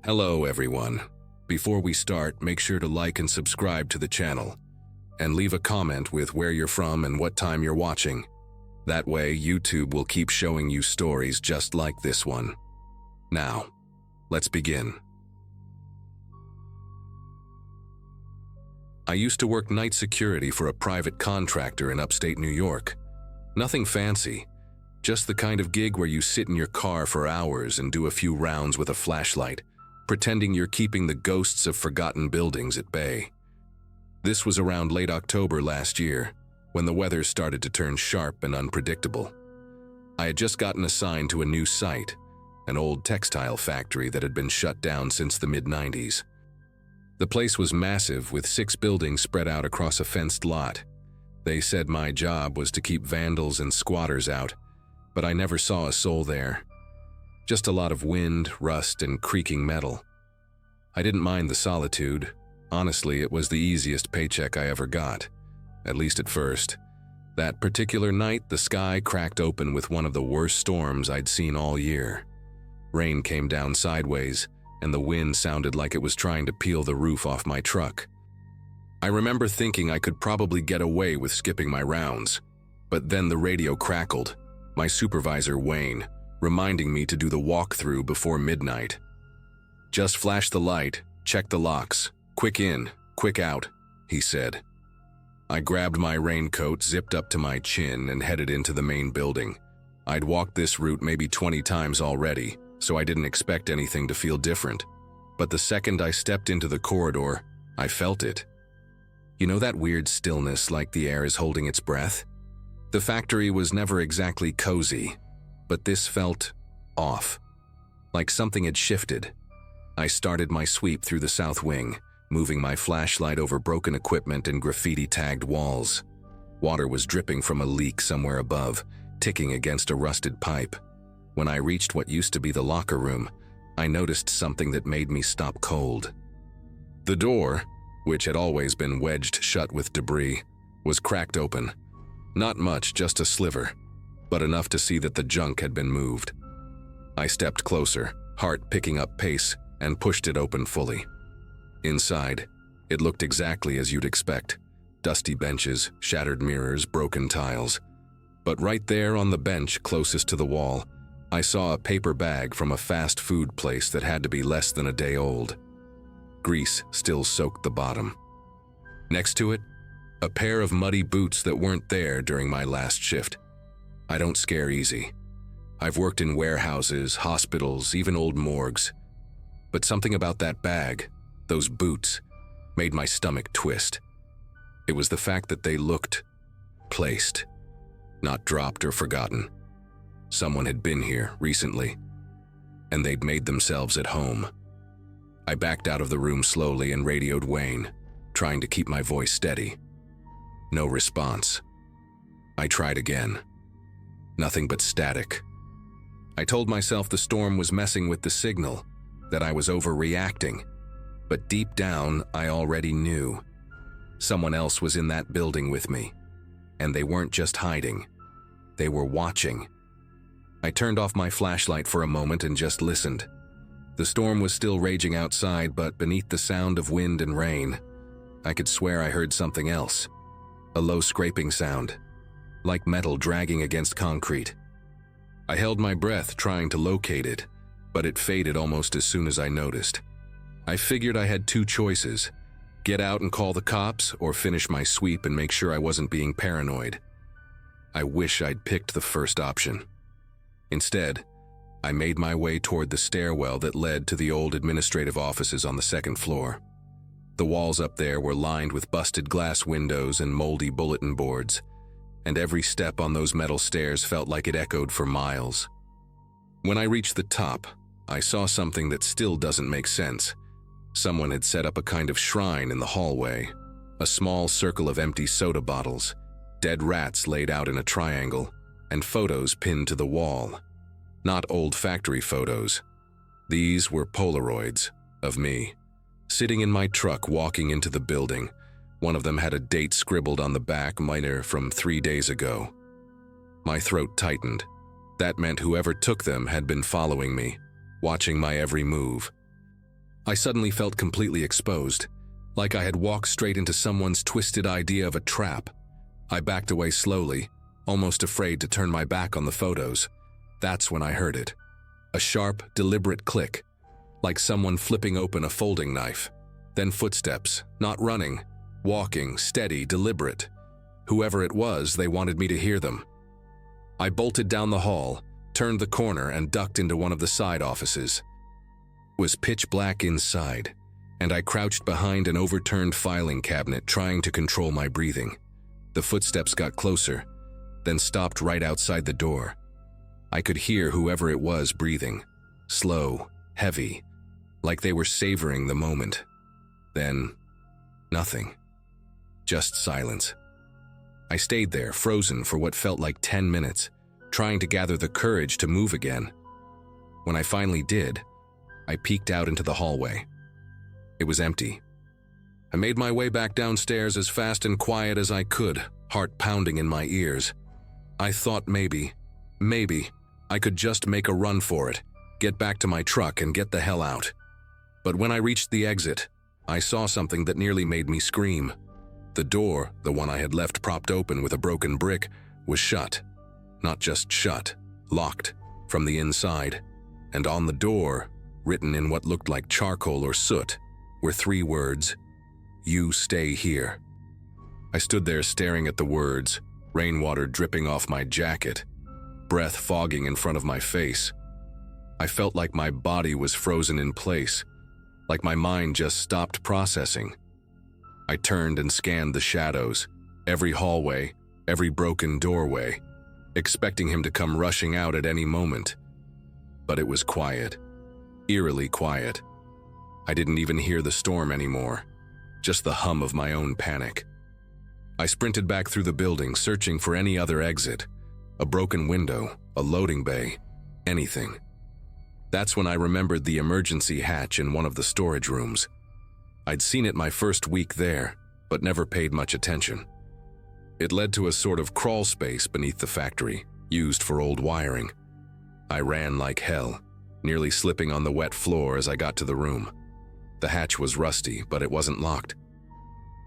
Hello everyone. Before we start, make sure to like and subscribe to the channel, and leave a comment with where you're from and what time you're watching. That way, YouTube will keep showing you stories just like this one. Now, let's begin. I used to work night security for a private contractor in upstate New York. Nothing fancy, just the kind of gig where you sit in your car for hours and do a few rounds with a flashlight, pretending you're keeping the ghosts of forgotten buildings at bay. This was around late October last year, when the weather started to turn sharp and unpredictable. I had just gotten assigned to a new site, an old textile factory that had been shut down since the mid-90s. The place was massive, with 6 buildings spread out across a fenced lot. They said my job was to keep vandals and squatters out, but I never saw a soul there. Just a lot of wind, rust, and creaking metal. I didn't mind the solitude. Honestly, it was the easiest paycheck I ever got, at least at first. That particular night, the sky cracked open with one of the worst storms I'd seen all year. Rain came down sideways, and the wind sounded like it was trying to peel the roof off my truck. I remember thinking I could probably get away with skipping my rounds, but then the radio crackled, my supervisor Wayne, reminding me to do the walkthrough before midnight. "Just flash the light, check the locks, quick in, quick out," he said. I grabbed my raincoat, zipped up to my chin, and headed into the main building. I'd walked this route maybe 20 times already, so I didn't expect anything to feel different. But the second I stepped into the corridor, I felt it. You know that weird stillness, like the air is holding its breath? The factory was never exactly cozy, but this felt off, like something had shifted. I started my sweep through the south wing, moving my flashlight over broken equipment and graffiti-tagged walls. Water was dripping from a leak somewhere above, ticking against a rusted pipe. When I reached what used to be the locker room, I noticed something that made me stop cold. The door, which had always been wedged shut with debris, was cracked open. Not much, just a sliver, but enough to see that the junk had been moved. I stepped closer, heart picking up pace, and pushed it open fully. Inside, it looked exactly as you'd expect. Dusty benches, shattered mirrors, broken tiles. But right there on the bench closest to the wall, I saw a paper bag from a fast food place that had to be less than a day old. Grease still soaked the bottom. Next to it, a pair of muddy boots that weren't there during my last shift. I don't scare easy. I've worked in warehouses, hospitals, even old morgues. But something about that bag, those boots, made my stomach twist. It was the fact that they looked placed, not dropped or forgotten. Someone had been here recently, and they'd made themselves at home. I backed out of the room slowly and radioed Wayne, trying to keep my voice steady. No response. I tried again. Nothing but static. I told myself the storm was messing with the signal, that I was overreacting. But deep down, I already knew. Someone else was in that building with me. And they weren't just hiding. They were watching. I turned off my flashlight for a moment and just listened. The storm was still raging outside, but beneath the sound of wind and rain, I could swear I heard something else. A low scraping sound, like metal dragging against concrete. I held my breath trying to locate it, but it faded almost as soon as I noticed. I figured I had 2 choices: get out and call the cops, or finish my sweep and make sure I wasn't being paranoid. I wish I'd picked the first option. Instead, I made my way toward the stairwell that led to the old administrative offices on the 2nd floor. The walls up there were lined with busted glass windows and moldy bulletin boards, and every step on those metal stairs felt like it echoed for miles. When I reached the top, I saw something that still doesn't make sense. Someone had set up a kind of shrine in the hallway, a small circle of empty soda bottles, dead rats laid out in a triangle, and photos pinned to the wall. Not old factory photos. These were Polaroids of me, sitting in my truck walking into the building. One of them had a date scribbled on the back, minor from 3 days ago. My throat tightened. That meant whoever took them had been following me, watching my every move. I suddenly felt completely exposed, like I had walked straight into someone's twisted idea of a trap. I backed away slowly, almost afraid to turn my back on the photos. That's when I heard it. A sharp, deliberate click, like someone flipping open a folding knife. Then footsteps, not running, walking, steady, deliberate. Whoever it was, they wanted me to hear them. I bolted down the hall, turned the corner, and ducked into one of the side offices. It was pitch black inside, and I crouched behind an overturned filing cabinet trying to control my breathing. The footsteps got closer, then stopped right outside the door. I could hear whoever it was breathing, slow, heavy, like they were savoring the moment. Then, nothing. Just silence. I stayed there, frozen for what felt like 10 minutes, trying to gather the courage to move again. When I finally did, I peeked out into the hallway. It was empty. I made my way back downstairs as fast and quiet as I could, heart pounding in my ears. I thought maybe, I could just make a run for it, get back to my truck and get the hell out. But when I reached the exit, I saw something that nearly made me scream. The door, the one I had left propped open with a broken brick, was shut. Not just shut, locked from the inside. And on the door, written in what looked like charcoal or soot, were 3 words: "You stay here." I stood there staring at the words, rainwater dripping off my jacket, breath fogging in front of my face. I felt like my body was frozen in place, like my mind just stopped processing. I turned and scanned the shadows, every hallway, every broken doorway, expecting him to come rushing out at any moment. But it was quiet, eerily quiet. I didn't even hear the storm anymore, just the hum of my own panic. I sprinted back through the building, searching for any other exit, a broken window, a loading bay, anything. That's when I remembered the emergency hatch in one of the storage rooms. I'd seen it my first week there, but never paid much attention. It led to a sort of crawl space beneath the factory, used for old wiring. I ran like hell, nearly slipping on the wet floor as I got to the room. The hatch was rusty, but it wasn't locked.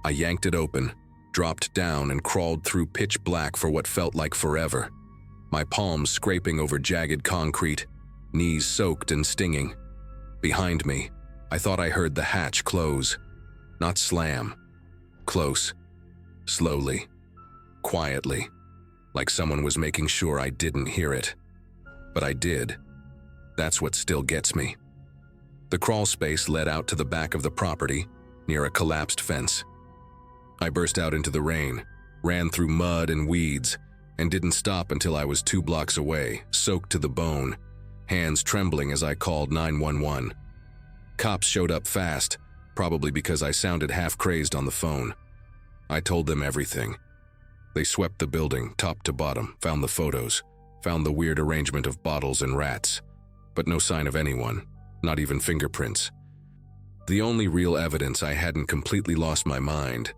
I yanked it open, dropped down, and crawled through pitch black for what felt like forever, my palms scraping over jagged concrete, knees soaked and stinging. Behind me, I thought I heard the hatch close. Not slam. Close. Slowly. Quietly. Like someone was making sure I didn't hear it. But I did. That's what still gets me. The crawl space led out to the back of the property, near a collapsed fence. I burst out into the rain, ran through mud and weeds, and didn't stop until I was 2 blocks away, soaked to the bone, hands trembling as I called 911. Cops showed up fast, probably because I sounded half-crazed on the phone. I told them everything. They swept the building, top to bottom, found the photos, found the weird arrangement of bottles and rats, but no sign of anyone, not even fingerprints. The only real evidence I hadn't completely lost my mind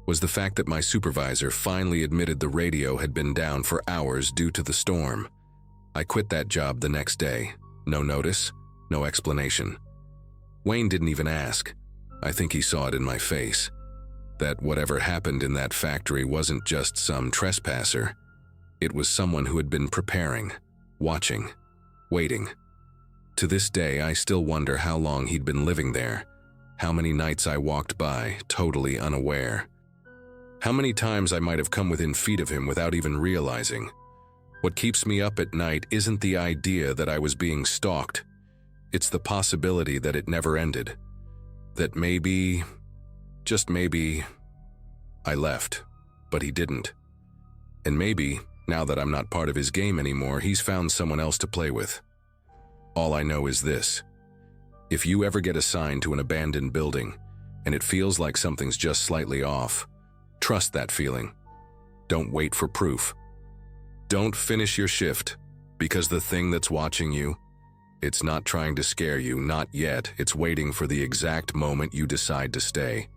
was the fact that my supervisor finally admitted the radio had been down for hours due to the storm. I quit that job the next day. No notice, no explanation. Wayne didn't even ask. I think he saw it in my face. That whatever happened in that factory wasn't just some trespasser. It was someone who had been preparing, watching, waiting. To this day, I still wonder how long he'd been living there, how many nights I walked by, totally unaware. How many times I might have come within feet of him without even realizing. What keeps me up at night isn't the idea that I was being stalked. It's the possibility that it never ended. That maybe, just maybe, I left, but he didn't. And maybe, now that I'm not part of his game anymore, he's found someone else to play with. All I know is this. If you ever get assigned to an abandoned building, and it feels like something's just slightly off, trust that feeling. Don't wait for proof. Don't finish your shift, because the thing that's watching you, it's not trying to scare you, not yet. It's waiting for the exact moment you decide to stay.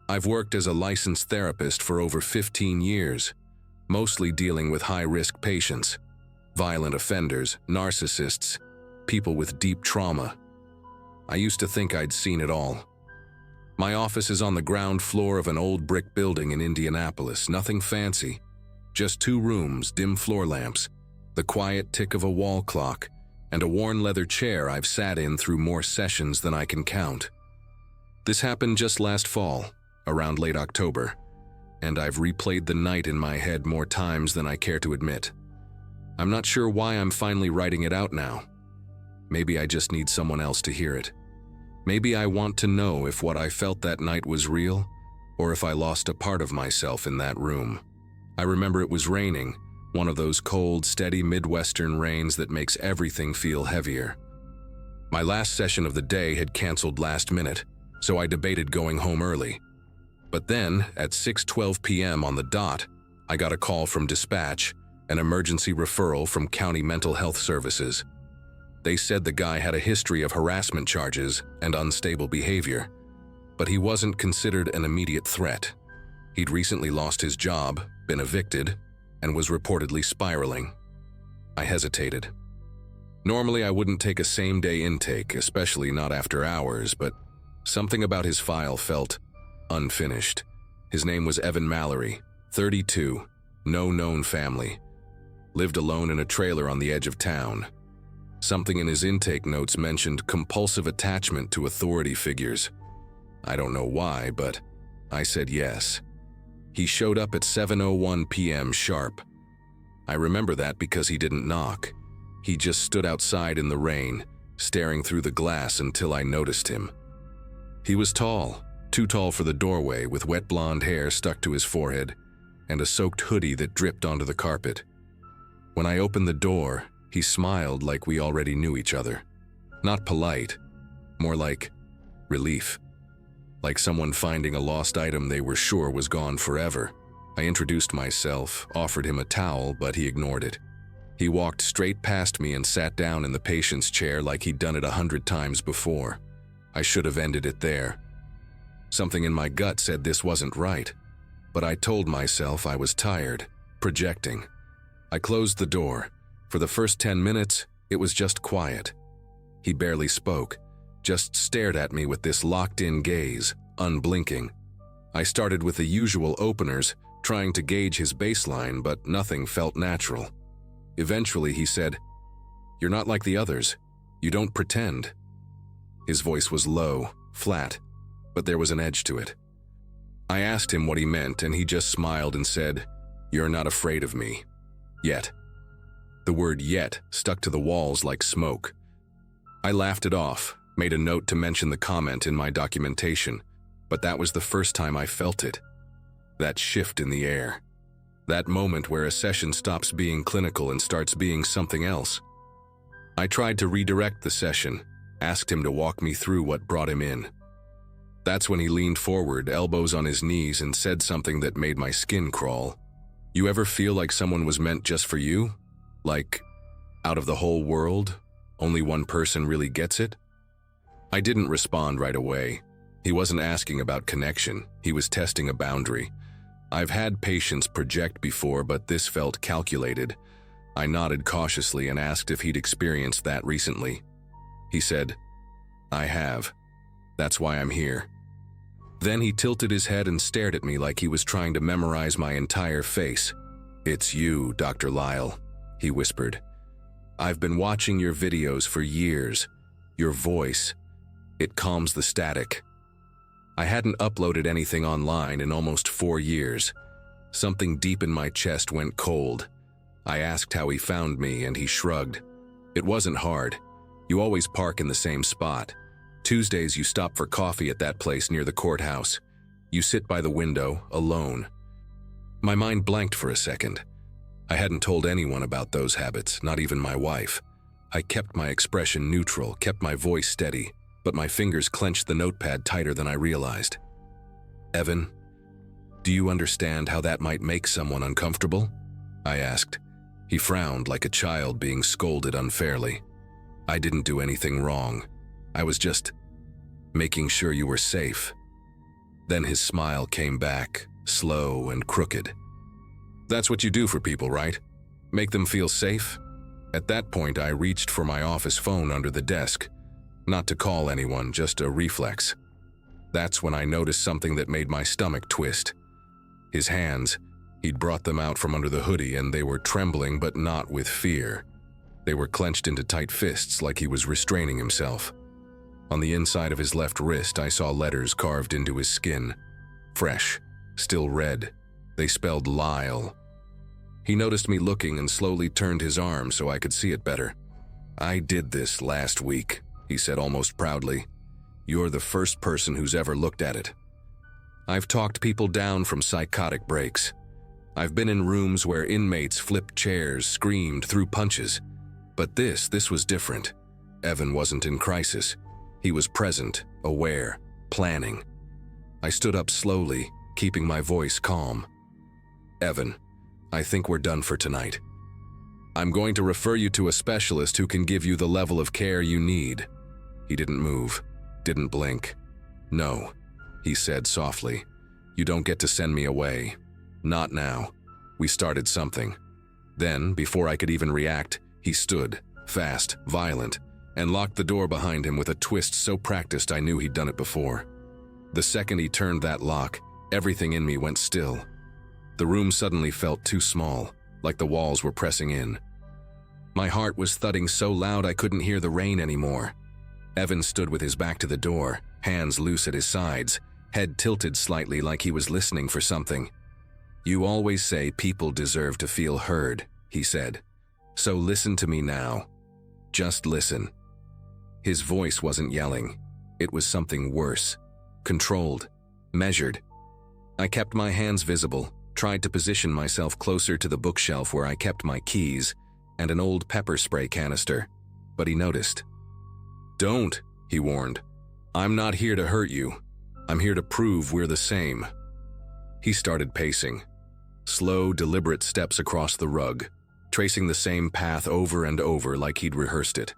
I've worked as a licensed therapist for over 15 years, mostly dealing with high-risk patients, violent offenders, narcissists, people with deep trauma. I used to think I'd seen it all. My office is on the ground floor of an old brick building in Indianapolis, nothing fancy. Just 2 rooms, dim floor lamps, the quiet tick of a wall clock, and a worn leather chair I've sat in through more sessions than I can count. This happened just last fall, around late October, and I've replayed the night in my head more times than I care to admit. I'm not sure why I'm finally writing it out now. Maybe I just need someone else to hear it. Maybe I want to know if what I felt that night was real, or if I lost a part of myself in that room. I remember it was raining, one of those cold, steady Midwestern rains that makes everything feel heavier. My last session of the day had canceled last minute, so I debated going home early. But then, at 6:12 p.m. on the dot, I got a call from dispatch, an emergency referral from County Mental Health Services. They said the guy had a history of harassment charges and unstable behavior, but he wasn't considered an immediate threat. He'd recently lost his job, been evicted, and was reportedly spiraling. I hesitated. Normally, I wouldn't take a same-day intake, especially not after hours, but something about his file felt unfinished. His name was Evan Mallory, 32, no known family. Lived alone in a trailer on the edge of town. Something in his intake notes mentioned compulsive attachment to authority figures. I don't know why, but I said yes. He showed up at 7:01 p.m. sharp. I remember that because he didn't knock. He just stood outside in the rain, staring through the glass until I noticed him. He was tall, too tall for the doorway, with wet blonde hair stuck to his forehead and a soaked hoodie that dripped onto the carpet. When I opened the door, he smiled like we already knew each other. Not polite, more like relief. Like someone finding a lost item they were sure was gone forever. I introduced myself, offered him a towel, but he ignored it. He walked straight past me and sat down in the patient's chair like he'd done it 100 times before. I should have ended it there. Something in my gut said this wasn't right, but I told myself I was tired, projecting. I closed the door. For the first 10 minutes, it was just quiet. He barely spoke, just stared at me with this locked-in gaze, unblinking. I started with the usual openers, trying to gauge his baseline, but nothing felt natural. Eventually, he said, "You're not like the others. You don't pretend." His voice was low, flat, but there was an edge to it. I asked him what he meant, and he just smiled and said, "You're not afraid of me. Yet." The word "yet" stuck to the walls like smoke. I laughed it off, made a note to mention the comment in my documentation, but that was the first time I felt it. That shift in the air. That moment where a session stops being clinical and starts being something else. I tried to redirect the session, asked him to walk me through what brought him in. That's when he leaned forward, elbows on his knees, and said something that made my skin crawl. "You ever feel like someone was meant just for you? Like, out of the whole world, only one person really gets it?" I didn't respond right away. He wasn't asking about connection, he was testing a boundary. I've had patients project before, but this felt calculated. I nodded cautiously and asked if he'd experienced that recently. He said, "I have. That's why I'm here." Then he tilted his head and stared at me like he was trying to memorize my entire face. "It's you, Dr. Lyle," he whispered. "I've been watching your videos for years. Your voice, it calms the static." I hadn't uploaded anything online in almost 4 years. Something deep in my chest went cold. I asked how he found me, and he shrugged. "It wasn't hard. You always park in the same spot. Tuesdays you stop for coffee at that place near the courthouse. You sit by the window, alone." My mind blanked for a second. I hadn't told anyone about those habits, not even my wife. I kept my expression neutral, kept my voice steady, but my fingers clenched the notepad tighter than I realized. "Evan, do you understand how that might make someone uncomfortable?" I asked. He frowned like a child being scolded unfairly. "I didn't do anything wrong. I was just making sure you were safe." Then his smile came back, slow and crooked. "That's what you do for people, right? Make them feel safe?" At that point, I reached for my office phone under the desk. Not to call anyone, just a reflex. That's when I noticed something that made my stomach twist. His hands. He'd brought them out from under the hoodie, and they were trembling, but not with fear. They were clenched into tight fists like he was restraining himself. On the inside of his left wrist, I saw letters carved into his skin. Fresh, still red. They spelled Lyle. He noticed me looking and slowly turned his arm so I could see it better. "I did this last week," he said almost proudly. "You're the first person who's ever looked at it. I've talked people down from psychotic breaks. I've been in rooms where inmates flipped chairs, screamed, threw punches. But this was different. Evan wasn't in crisis. He was present, aware, planning." I stood up slowly, keeping my voice calm. "Evan, I think we're done for tonight. I'm going to refer you to a specialist who can give you the level of care you need." He didn't move, didn't blink. "No," he said softly. "You don't get to send me away. Not now. We started something." Then, before I could even react, he stood, fast, violent, and locked the door behind him with a twist so practiced I knew he'd done it before. The second he turned that lock, everything in me went still. The room suddenly felt too small, like the walls were pressing in. My heart was thudding so loud I couldn't hear the rain anymore. Evan stood with his back to the door, hands loose at his sides, head tilted slightly like he was listening for something. "You always say people deserve to feel heard," he said. "So listen to me now. Just listen." His voice wasn't yelling. It was something worse. Controlled. Measured. I kept my hands visible, tried to position myself closer to the bookshelf where I kept my keys and an old pepper spray canister, but he noticed. "Don't," he warned. "I'm not here to hurt you. I'm here to prove we're the same." He started pacing. Slow, deliberate steps across the rug, tracing the same path over and over like he'd rehearsed it.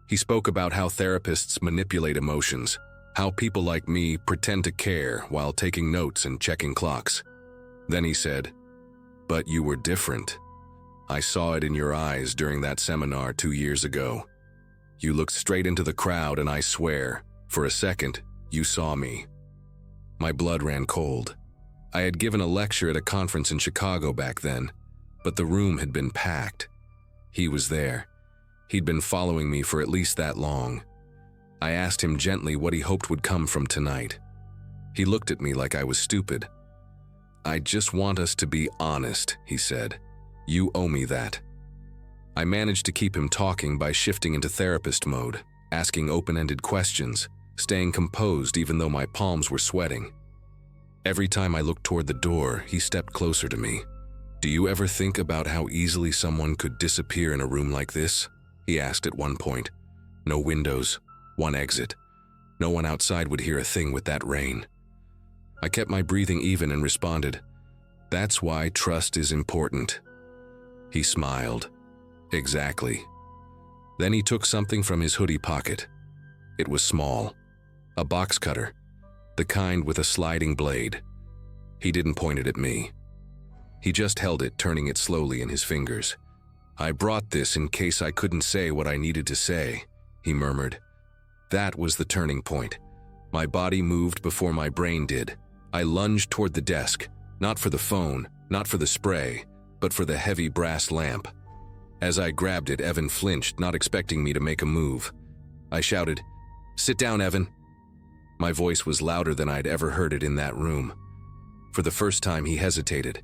He spoke about how therapists manipulate emotions, how people like me pretend to care while taking notes and checking clocks. Then he said, "But you were different. I saw it in your eyes during that seminar 2 years ago. You looked straight into the crowd, and I swear, for a second, you saw me." My blood ran cold. I had given a lecture at a conference in Chicago back then, but the room had been packed. He was there. He'd been following me for at least that long. I asked him gently what he hoped would come from tonight. He looked at me like I was stupid. "I just want us to be honest," he said. "You owe me that." I managed to keep him talking by shifting into therapist mode, asking open-ended questions, staying composed even though my palms were sweating. Every time I looked toward the door, he stepped closer to me. "Do you ever think about how easily someone could disappear in a room like this?" he asked at one point. "No windows, one exit. No one outside would hear a thing with that rain." I kept my breathing even and responded, "That's why trust is important." He smiled. "Exactly." Then he took something from his hoodie pocket. It was small. A box cutter. The kind with a sliding blade. He didn't point it at me. He just held it, turning it slowly in his fingers. "I brought this in case I couldn't say what I needed to say," he murmured. That was the turning point. My body moved before my brain did. I lunged toward the desk, not for the phone, not for the spray, but for the heavy brass lamp. As I grabbed it, Evan flinched, not expecting me to make a move. I shouted, "Sit down, Evan." My voice was louder than I'd ever heard it in that room. For the first time, he hesitated.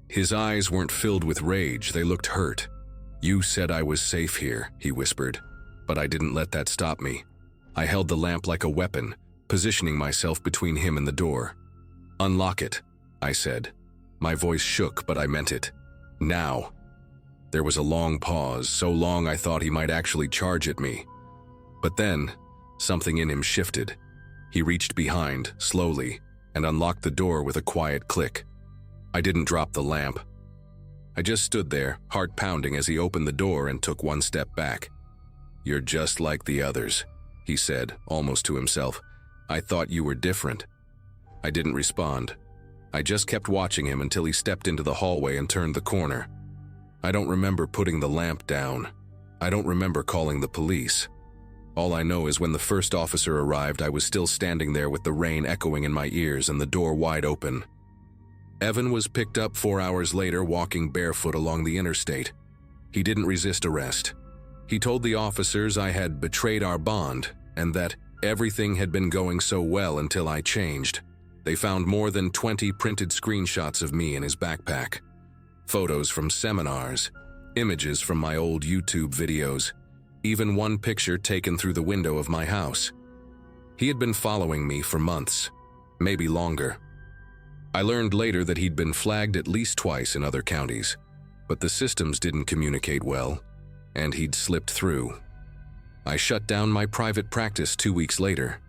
His eyes weren't filled with rage, they looked hurt. "You said I was safe here," he whispered, but I didn't let that stop me. I held the lamp like a weapon, positioning myself between him and the door. "Unlock it," I said. My voice shook, but I meant it. "Now." There was a long pause, so long I thought he might actually charge at me. But then, something in him shifted. He reached behind, slowly, and unlocked the door with a quiet click. I didn't drop the lamp. I just stood there, heart pounding as he opened the door and took one step back. "You're just like the others," he said, almost to himself. "I thought you were different." I didn't respond. I just kept watching him until he stepped into the hallway and turned the corner. I don't remember putting the lamp down. I don't remember calling the police. All I know is when the first officer arrived, I was still standing there with the rain echoing in my ears and the door wide open. Evan was picked up 4 hours later walking barefoot along the interstate. He didn't resist arrest. He told the officers I had betrayed our bond and that everything had been going so well until I changed. They found more than 20 printed screenshots of me in his backpack. Photos from seminars, images from my old YouTube videos, even one picture taken through the window of my house. He had been following me for months, maybe longer. I learned later that he'd been flagged at least twice in other counties, but the systems didn't communicate well, and he'd slipped through. I shut down my private practice 2 weeks later.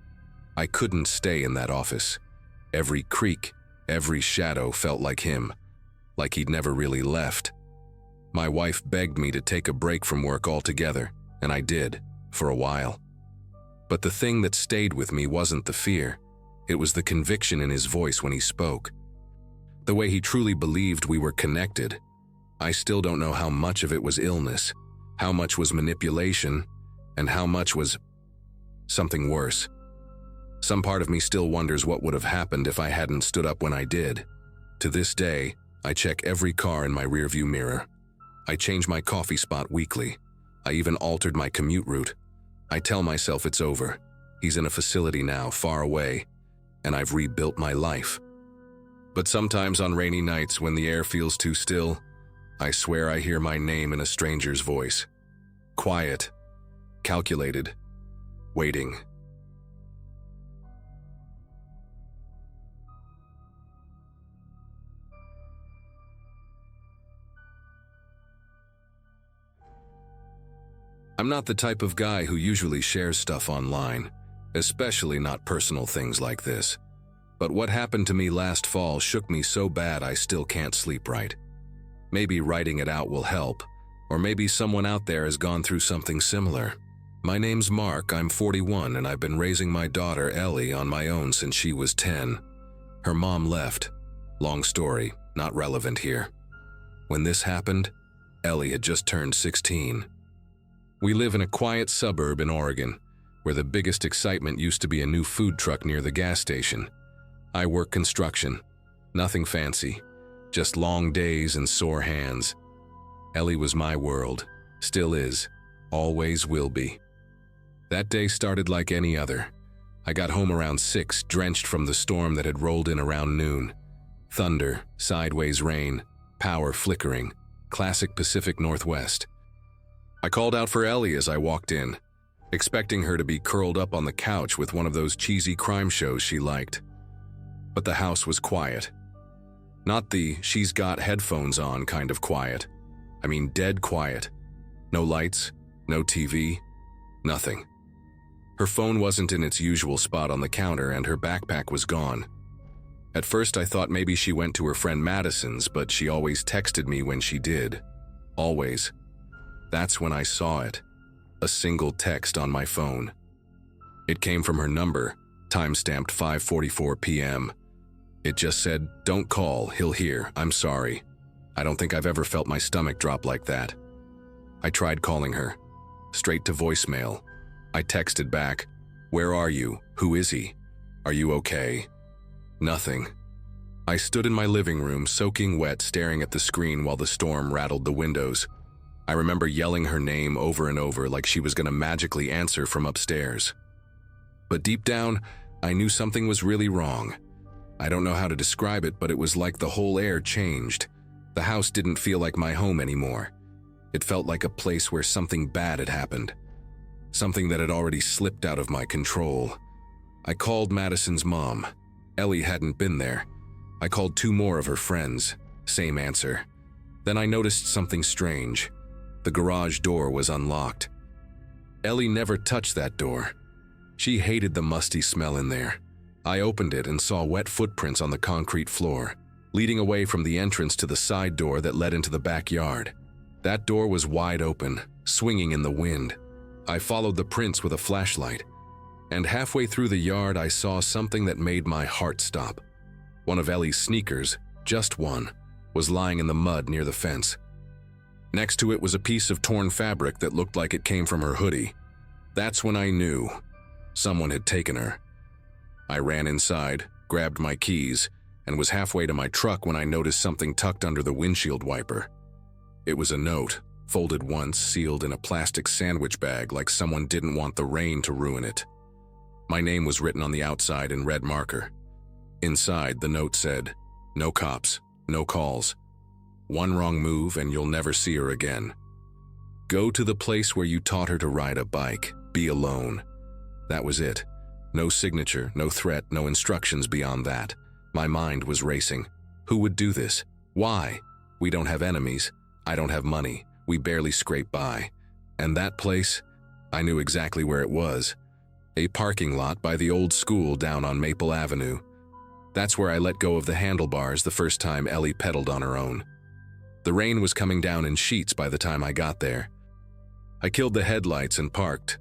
I couldn't stay in that office. Every creak, every shadow felt like him, like he'd never really left. My wife begged me to take a break from work altogether, and I did, for a while. But the thing that stayed with me wasn't the fear. It was the conviction in his voice when he spoke. The way he truly believed we were connected. I still don't know how much of it was illness, how much was manipulation, and how much was something worse. Some part of me still wonders what would have happened if I hadn't stood up when I did. To this day, I check every car in my rearview mirror. I change my coffee spot weekly. I even altered my commute route. I tell myself it's over. He's in a facility now, far away, and I've rebuilt my life. But sometimes on rainy nights when the air feels too still, I swear I hear my name in a stranger's voice. Quiet, calculated, waiting. I'm not the type of guy who usually shares stuff online, especially not personal things like this. But what happened to me last fall shook me so bad I still can't sleep right. Maybe writing it out will help, or maybe someone out there has gone through something similar. My name's Mark, I'm 41, and I've been raising my daughter Ellie on my own since she was 10. Her mom left. Long story, not relevant here. When this happened, Ellie had just turned 16. We live in a quiet suburb in Oregon, where the biggest excitement used to be a new food truck near the gas station. I work construction. Nothing fancy, just long days and sore hands. Ellie was my world, still is, always will be. That day started like any other. I got home around 6, drenched from the storm that had rolled in around noon. Thunder, sideways rain, power flickering, classic Pacific Northwest. I called out for Ellie as I walked in, expecting her to be curled up on the couch with one of those cheesy crime shows she liked. But the house was quiet. Not the she's got headphones on kind of quiet. I mean dead quiet. No lights, no TV, nothing. Her phone wasn't in its usual spot on the counter and her backpack was gone. At first I thought maybe she went to her friend Madison's, but she always texted me when she did. Always. That's when I saw it. A single text on my phone. It came from her number, time-stamped 5:44 p.m. It just said, "Don't call, he'll hear, I'm sorry." I don't think I've ever felt my stomach drop like that. I tried calling her. Straight to voicemail. I texted back, "Where are you? Who is he? Are you okay?" Nothing. I stood in my living room, soaking wet, staring at the screen while the storm rattled the windows. I remember yelling her name over and over like she was going to magically answer from upstairs. But deep down, I knew something was really wrong. I don't know how to describe it, but it was like the whole air changed. The house didn't feel like my home anymore. It felt like a place where something bad had happened. Something that had already slipped out of my control. I called Madison's mom. Ellie hadn't been there. I called 2 more of her friends. Same answer. Then I noticed something strange. The garage door was unlocked. Ellie never touched that door. She hated the musty smell in there. I opened it and saw wet footprints on the concrete floor, leading away from the entrance to the side door that led into the backyard. That door was wide open, swinging in the wind. I followed the prints with a flashlight. And halfway through the yard, I saw something that made my heart stop. One of Ellie's sneakers, just one, was lying in the mud near the fence. Next to it was a piece of torn fabric that looked like it came from her hoodie. That's when I knew someone had taken her. I ran inside, grabbed my keys, and was halfway to my truck when I noticed something tucked under the windshield wiper. It was a note, folded once, sealed in a plastic sandwich bag like someone didn't want the rain to ruin it. My name was written on the outside in red marker. Inside, the note said, "No cops, no calls. One wrong move and you'll never see her again. Go to the place where you taught her to ride a bike. Be alone." That was it. No signature, no threat, no instructions beyond that. My mind was racing. Who would do this? Why? We don't have enemies. I don't have money. We barely scrape by. And that place? I knew exactly where it was. A parking lot by the old school down on Maple Avenue. That's where I let go of the handlebars the first time Ellie pedaled on her own. The rain was coming down in sheets by the time I got there. I killed the headlights and parked.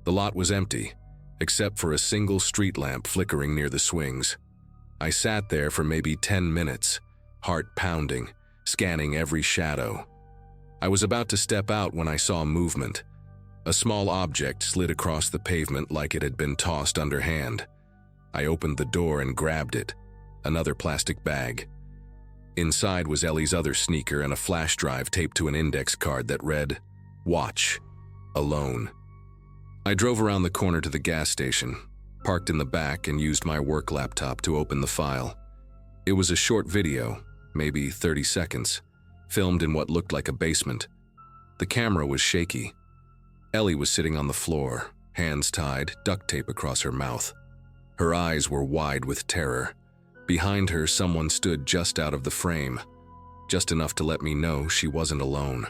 The lot was empty, except for a single street lamp flickering near the swings. I sat there for maybe 10 minutes, heart pounding, scanning every shadow. I was about to step out when I saw movement. A small object slid across the pavement like it had been tossed underhand. I opened the door and grabbed it, another plastic bag. Inside was Ellie's other sneaker and a flash drive taped to an index card that read, "Watch. Alone." I drove around the corner to the gas station, parked in the back, and used my work laptop to open the file. It was a short video, maybe 30 seconds, filmed in what looked like a basement. The camera was shaky. Ellie was sitting on the floor, hands tied, duct tape across her mouth. Her eyes were wide with terror. Behind her, someone stood just out of the frame, just enough to let me know she wasn't alone.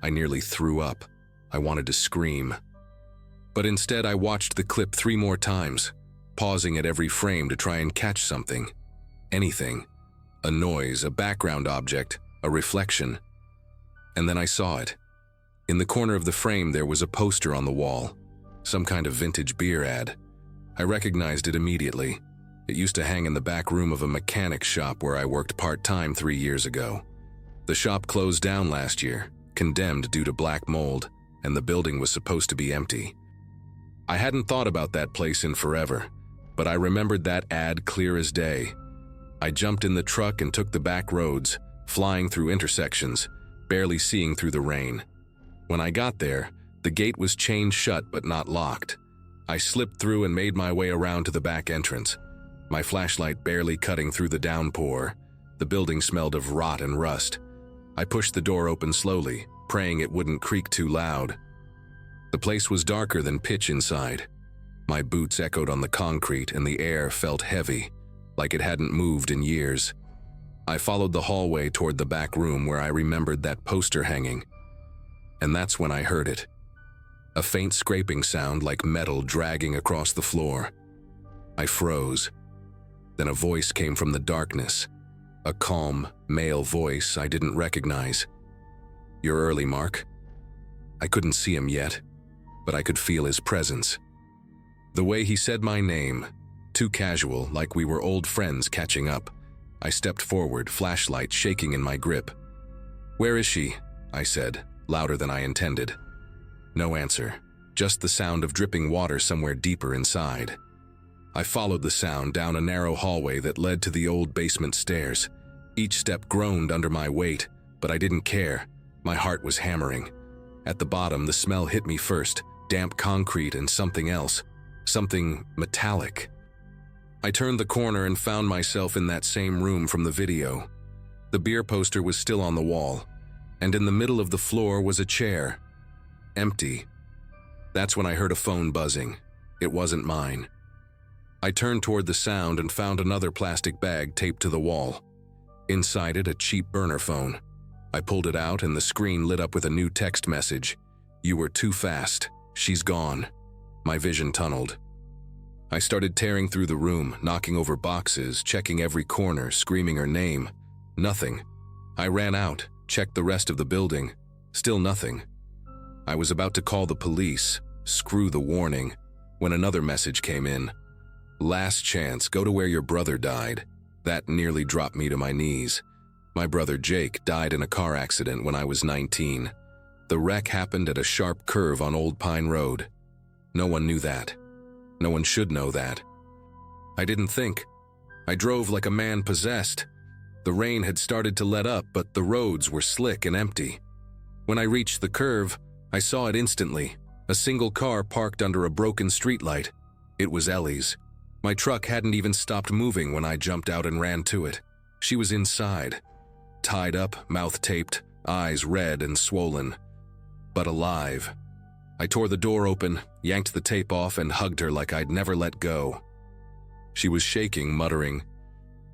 I nearly threw up. I wanted to scream. But instead, I watched the clip 3 more times, pausing at every frame to try and catch something. Anything. A noise, a background object, a reflection. And then I saw it. In the corner of the frame, there was a poster on the wall, some kind of vintage beer ad. I recognized it immediately. It used to hang in the back room of a mechanic shop where I worked part-time 3 years ago. The shop closed down last year, condemned due to black mold, and the building was supposed to be empty. I hadn't thought about that place in forever, but I remembered that ad clear as day. I jumped in the truck and took the back roads, flying through intersections, barely seeing through the rain. When I got there, the gate was chained shut but not locked. I slipped through and made my way around to the back entrance, my flashlight barely cutting through the downpour. The building smelled of rot and rust. I pushed the door open slowly, praying it wouldn't creak too loud. The place was darker than pitch inside. My boots echoed on the concrete and the air felt heavy, like it hadn't moved in years. I followed the hallway toward the back room where I remembered that poster hanging. And that's when I heard it. A faint scraping sound like metal dragging across the floor. I froze. Then a voice came from the darkness. A calm, male voice I didn't recognize. "You're early, Mark." I couldn't see him yet, but I could feel his presence. The way he said my name, too casual, like we were old friends catching up. I stepped forward, flashlight shaking in my grip. "Where is she?" I said, louder than I intended. No answer, just the sound of dripping water somewhere deeper inside. I followed the sound down a narrow hallway that led to the old basement stairs. Each step groaned under my weight, but I didn't care. My heart was hammering. At the bottom, the smell hit me first, damp concrete and something else, something metallic. I turned the corner and found myself in that same room from the video. The beer poster was still on the wall, and in the middle of the floor was a chair. Empty. That's when I heard a phone buzzing. It wasn't mine. I turned toward the sound and found another plastic bag taped to the wall. Inside it, a cheap burner phone. I pulled it out and the screen lit up with a new text message. "You were too fast. She's gone." My vision tunneled. I started tearing through the room, knocking over boxes, checking every corner, screaming her name. Nothing. I ran out, checked the rest of the building. Still nothing. I was about to call the police. Screw the warning. when another message came in. Last chance, go to where your brother died. That nearly dropped me to my knees. My brother Jake died in a car accident when I was 19. The wreck happened at a sharp curve on Old Pine Road. No one knew that. No one should know that. I didn't think. I drove like a man possessed. The rain had started to let up, but the roads were slick and empty. When I reached the curve, I saw it instantly. A single car parked under a broken streetlight. It was Ellie's. My truck hadn't even stopped moving when I jumped out and ran to it. She was inside, tied up, mouth taped, eyes red and swollen, but alive. I tore the door open, yanked the tape off, and hugged her like I'd never let go. She was shaking, muttering,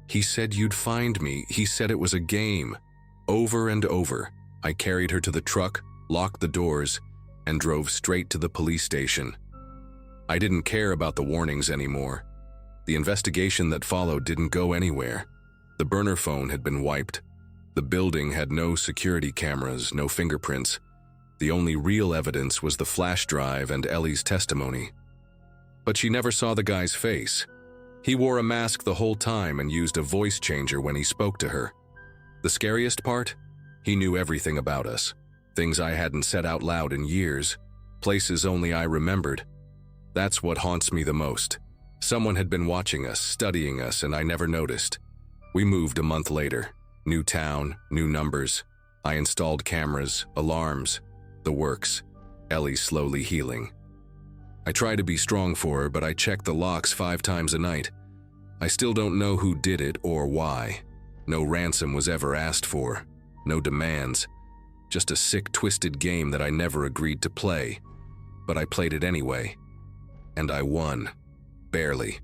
"He said you'd find me. He said it was a game." Over and over, I carried her to the truck, locked the doors, and drove straight to the police station. I didn't care about the warnings anymore. The investigation that followed didn't go anywhere. The burner phone had been wiped. The building had no security cameras, no fingerprints. The only real evidence was the flash drive and Ellie's testimony. But she never saw the guy's face. He wore a mask the whole time and used a voice changer when he spoke to her. The scariest part? He knew everything about us. Things I hadn't said out loud in years. Places only I remembered. That's what haunts me the most. Someone had been watching us, studying us, and I never noticed. We moved a month later. New town, new numbers. I installed cameras, alarms, the works. Ellie slowly healing. I try to be strong for her, but I check the locks 5 times a night. I still don't know who did it or why. No ransom was ever asked for. No demands. Just a sick, twisted game that I never agreed to play. But I played it anyway. And I won. Barely.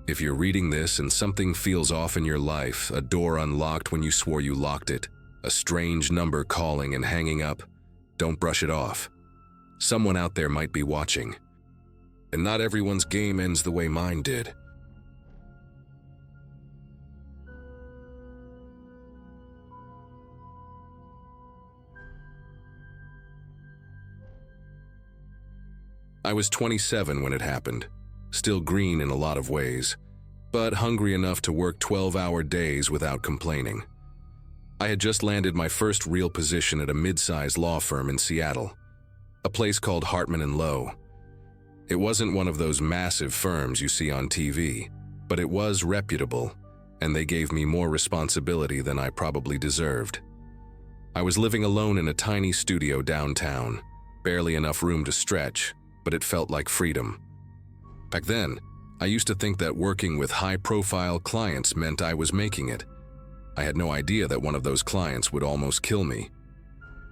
If you're reading this and something feels off in your life, a door unlocked when you swore you locked it, a strange number calling and hanging up, don't brush it off. Someone out there might be watching. And not everyone's game ends the way mine did. I was 27 when it happened, still green in a lot of ways, but hungry enough to work 12-hour days without complaining. I had just landed my first real position at a mid-sized law firm in Seattle, a place called Hartman & Lowe. It wasn't one of those massive firms you see on TV, but it was reputable, and they gave me more responsibility than I probably deserved. I was living alone in a tiny studio downtown, barely enough room to stretch, but it felt like freedom. Back then, I used to think that working with high-profile clients meant I was making it. I had no idea that one of those clients would almost kill me.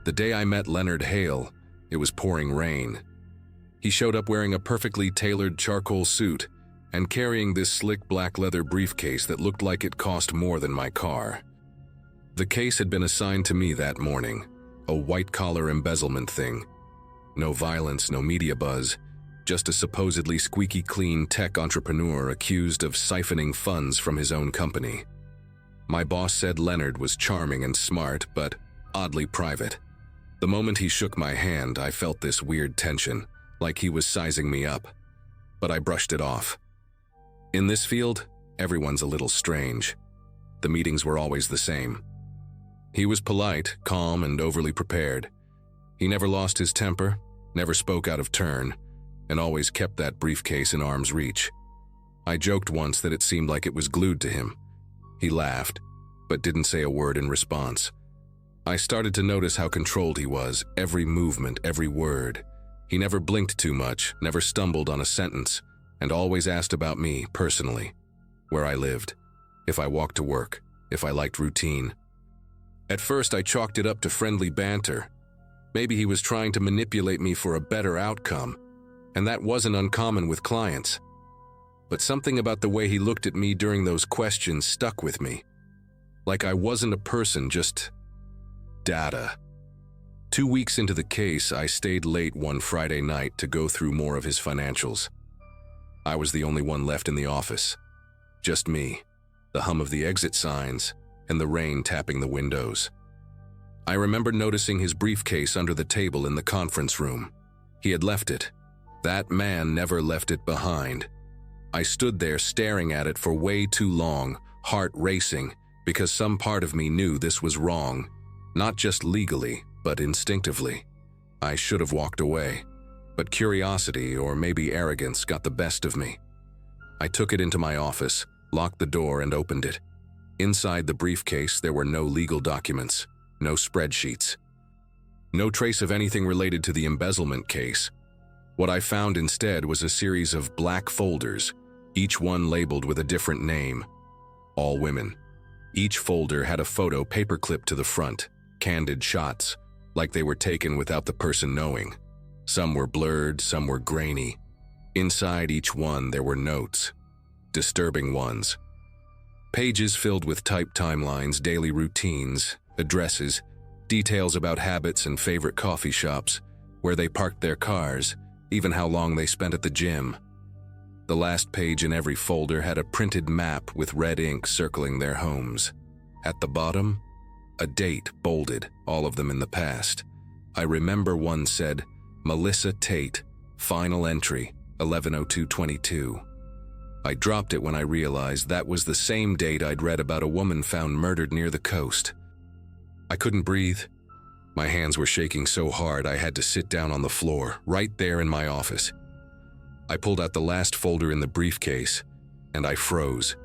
The day I met Leonard Hale, it was pouring rain. He showed up wearing a perfectly tailored charcoal suit and carrying this slick black leather briefcase that looked like it cost more than my car. The case had been assigned to me that morning, a white-collar embezzlement thing. No violence, no media buzz, just a supposedly squeaky clean tech entrepreneur accused of siphoning funds from his own company. My boss said Leonard was charming and smart, but oddly private. The moment he shook my hand, I felt this weird tension, like he was sizing me up. But I brushed it off. In this field, everyone's a little strange. The meetings were always the same. He was polite, calm, and overly prepared. He never lost his temper, never spoke out of turn, and always kept that briefcase in arm's reach. I joked once that it seemed like it was glued to him. He laughed, but didn't say a word in response. I started to notice how controlled he was, every movement, every word. He never blinked too much, never stumbled on a sentence, and always asked about me, personally, where I lived, if I walked to work, if I liked routine. At first, I chalked it up to friendly banter. Maybe he was trying to manipulate me for a better outcome, and that wasn't uncommon with clients. But something about the way he looked at me during those questions stuck with me. Like I wasn't a person, just data. 2 weeks into the case, I stayed late one Friday night to go through more of his financials. I was the only one left in the office. Just me, the hum of the exit signs, and the rain tapping the windows. I remember noticing his briefcase under the table in the conference room. He had left it. That man never left it behind. I stood there staring at it for way too long, heart racing, because some part of me knew this was wrong, not just legally, but instinctively. I should have walked away, but curiosity or maybe arrogance got the best of me. I took it into my office, locked the door, and opened it. Inside the briefcase, there were no legal documents, no spreadsheets, no trace of anything related to the embezzlement case. What I found instead was a series of black folders, each one labeled with a different name. All women. Each folder had a photo paperclipped to the front, candid shots, like they were taken without the person knowing. Some were blurred, some were grainy. Inside each one there were notes, disturbing ones. Pages filled with typed timelines, daily routines, addresses, details about habits and favorite coffee shops, where they parked their cars, even how long they spent at the gym. The last page in every folder had a printed map with red ink circling their homes. At the bottom, a date bolded, all of them in the past. I remember one said, Melissa Tate, final entry, 11/02/22. I dropped it when I realized that was the same date I'd read about a woman found murdered near the coast. I couldn't breathe. My hands were shaking so hard I had to sit down on the floor, right there in my office. I pulled out the last folder in the briefcase, and I froze.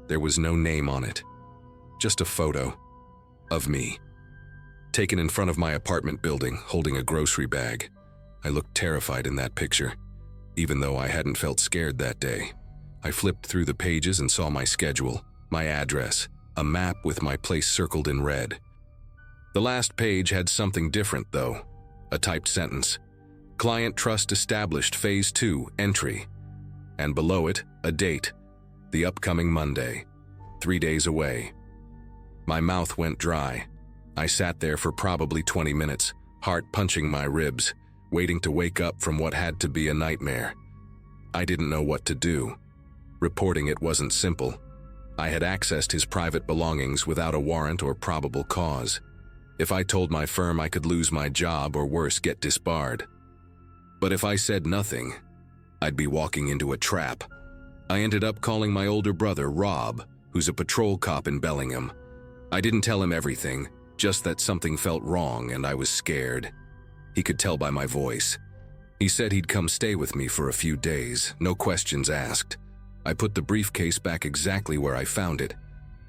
There was no name on it, just a photo of me, taken in front of my apartment building, holding a grocery bag. I looked terrified in that picture, even though I hadn't felt scared that day. I flipped through the pages and saw my schedule, my address, a map with my place circled in red. The last page had something different, though. A typed sentence. Client trust established, phase 2, entry. And below it, a date. The upcoming Monday. 3 days away. My mouth went dry. I sat there for probably 20 minutes, heart punching my ribs, waiting to wake up from what had to be a nightmare. I didn't know what to do. Reporting it wasn't simple. I had accessed his private belongings without a warrant or probable cause. If I told my firm, I could lose my job or worse, get disbarred. But if I said nothing, I'd be walking into a trap. I ended up calling my older brother, Rob, who's a patrol cop in Bellingham. I didn't tell him everything, just that something felt wrong and I was scared. He could tell by my voice. He said he'd come stay with me for a few days, no questions asked. I put the briefcase back exactly where I found it.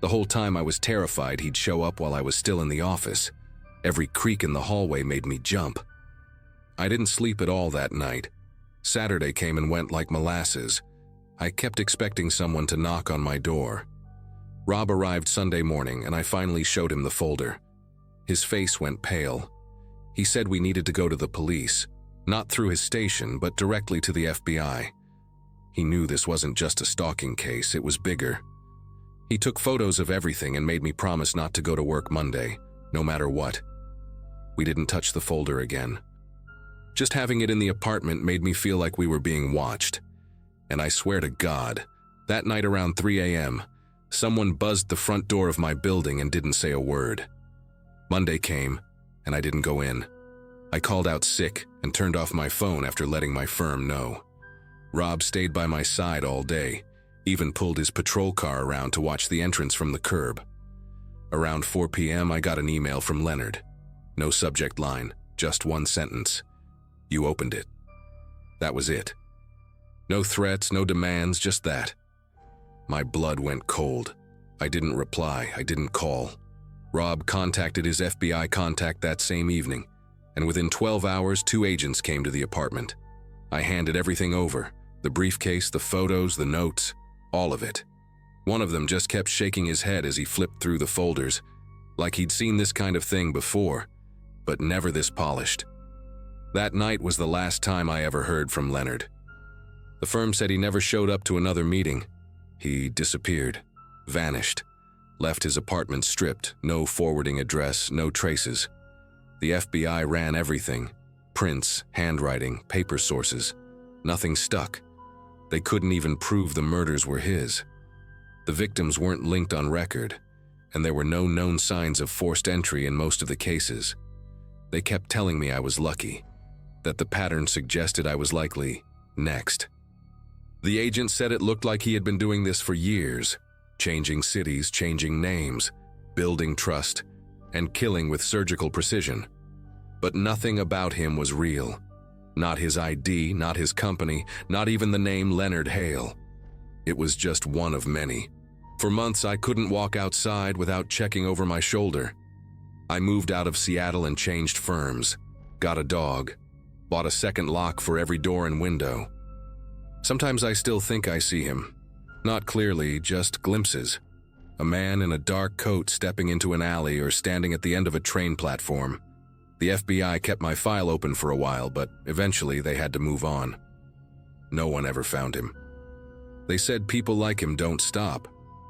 The whole time I was terrified he'd show up while I was still in the office. Every creak in the hallway made me jump. I didn't sleep at all that night. Saturday came and went like molasses. I kept expecting someone to knock on my door. Rob arrived Sunday morning and I finally showed him the folder. His face went pale. He said we needed to go to the police, not through his station, but directly to the FBI. He knew this wasn't just a stalking case, it was bigger. He took photos of everything and made me promise not to go to work Monday, no matter what. We didn't touch the folder again. Just having it in the apartment made me feel like we were being watched. And I swear to God, that night around 3 a.m., someone buzzed the front door of my building and didn't say a word. Monday came, and I didn't go in. I called out sick and turned off my phone after letting my firm know. Rob stayed by my side all day, even pulled his patrol car around to watch the entrance from the curb. Around 4 p.m., I got an email from Leonard. No subject line, just one sentence. You opened it. That was it. No threats, no demands, just that. My blood went cold. I didn't reply, I didn't call. Rob contacted his FBI contact that same evening, and within 12 hours, 2 agents came to the apartment. I handed everything over, the briefcase, the photos, the notes, all of it. One of them just kept shaking his head as he flipped through the folders, like he'd seen this kind of thing before, but never this polished. That night was the last time I ever heard from Leonard. The firm said he never showed up to another meeting. He disappeared, vanished, left his apartment stripped, no forwarding address, no traces. The FBI ran everything, prints, handwriting, paper sources. Nothing stuck. They couldn't even prove the murders were his. The victims weren't linked on record, and there were no known signs of forced entry in most of the cases. They kept telling me I was lucky. that the pattern suggested I was likely next. The agent said it looked like he had been doing this for years, changing cities, changing names, building trust, and killing with surgical precision. But nothing about him was real. Not his ID, not his company, not even the name Leonard Hale. It was just one of many. For months, I couldn't walk outside without checking over my shoulder. I moved out of Seattle and changed firms, got a dog, bought a second lock for every door and window. Sometimes I still think I see him. Not clearly, just glimpses. A man in a dark coat stepping into an alley or standing at the end of a train platform. The FBI kept my file open for a while, but eventually they had to move on. No one ever found him. They said people like him don't stop.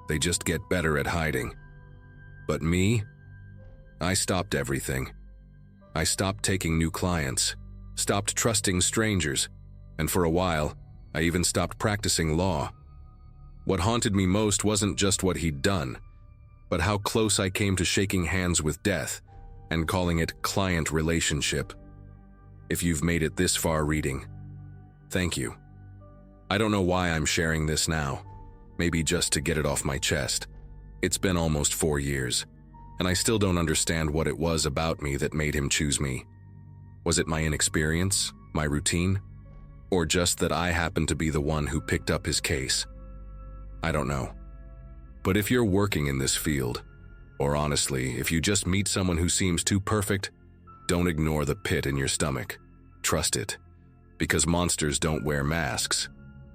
They just get better at hiding. But me? I stopped everything. I stopped taking new clients, stopped trusting strangers, and for a while, I even stopped practicing law. What haunted me most wasn't just what he'd done, but how close I came to shaking hands with death and calling it client relationship. If you've made it this far reading, thank you. I don't know why I'm sharing this now, maybe just to get it off my chest. It's been almost 4 years, and I still don't understand what it was about me that made him choose me. Was it my inexperience, my routine, or just that I happened to be the one who picked up his case? I don't know. But if you're working in this field, or honestly, if you just meet someone who seems too perfect, don't ignore the pit in your stomach. Trust it. Because monsters don't wear masks.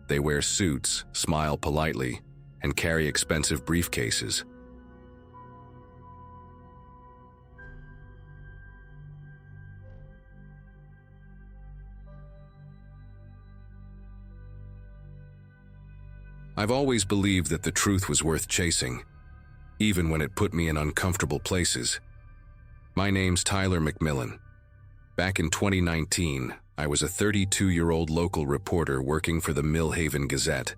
They wear suits, smile politely, and carry expensive briefcases. I've always believed that the truth was worth chasing, even when it put me in uncomfortable places. My name's Tyler McMillan. Back in 2019, I was a 32-year-old local reporter working for the Millhaven Gazette,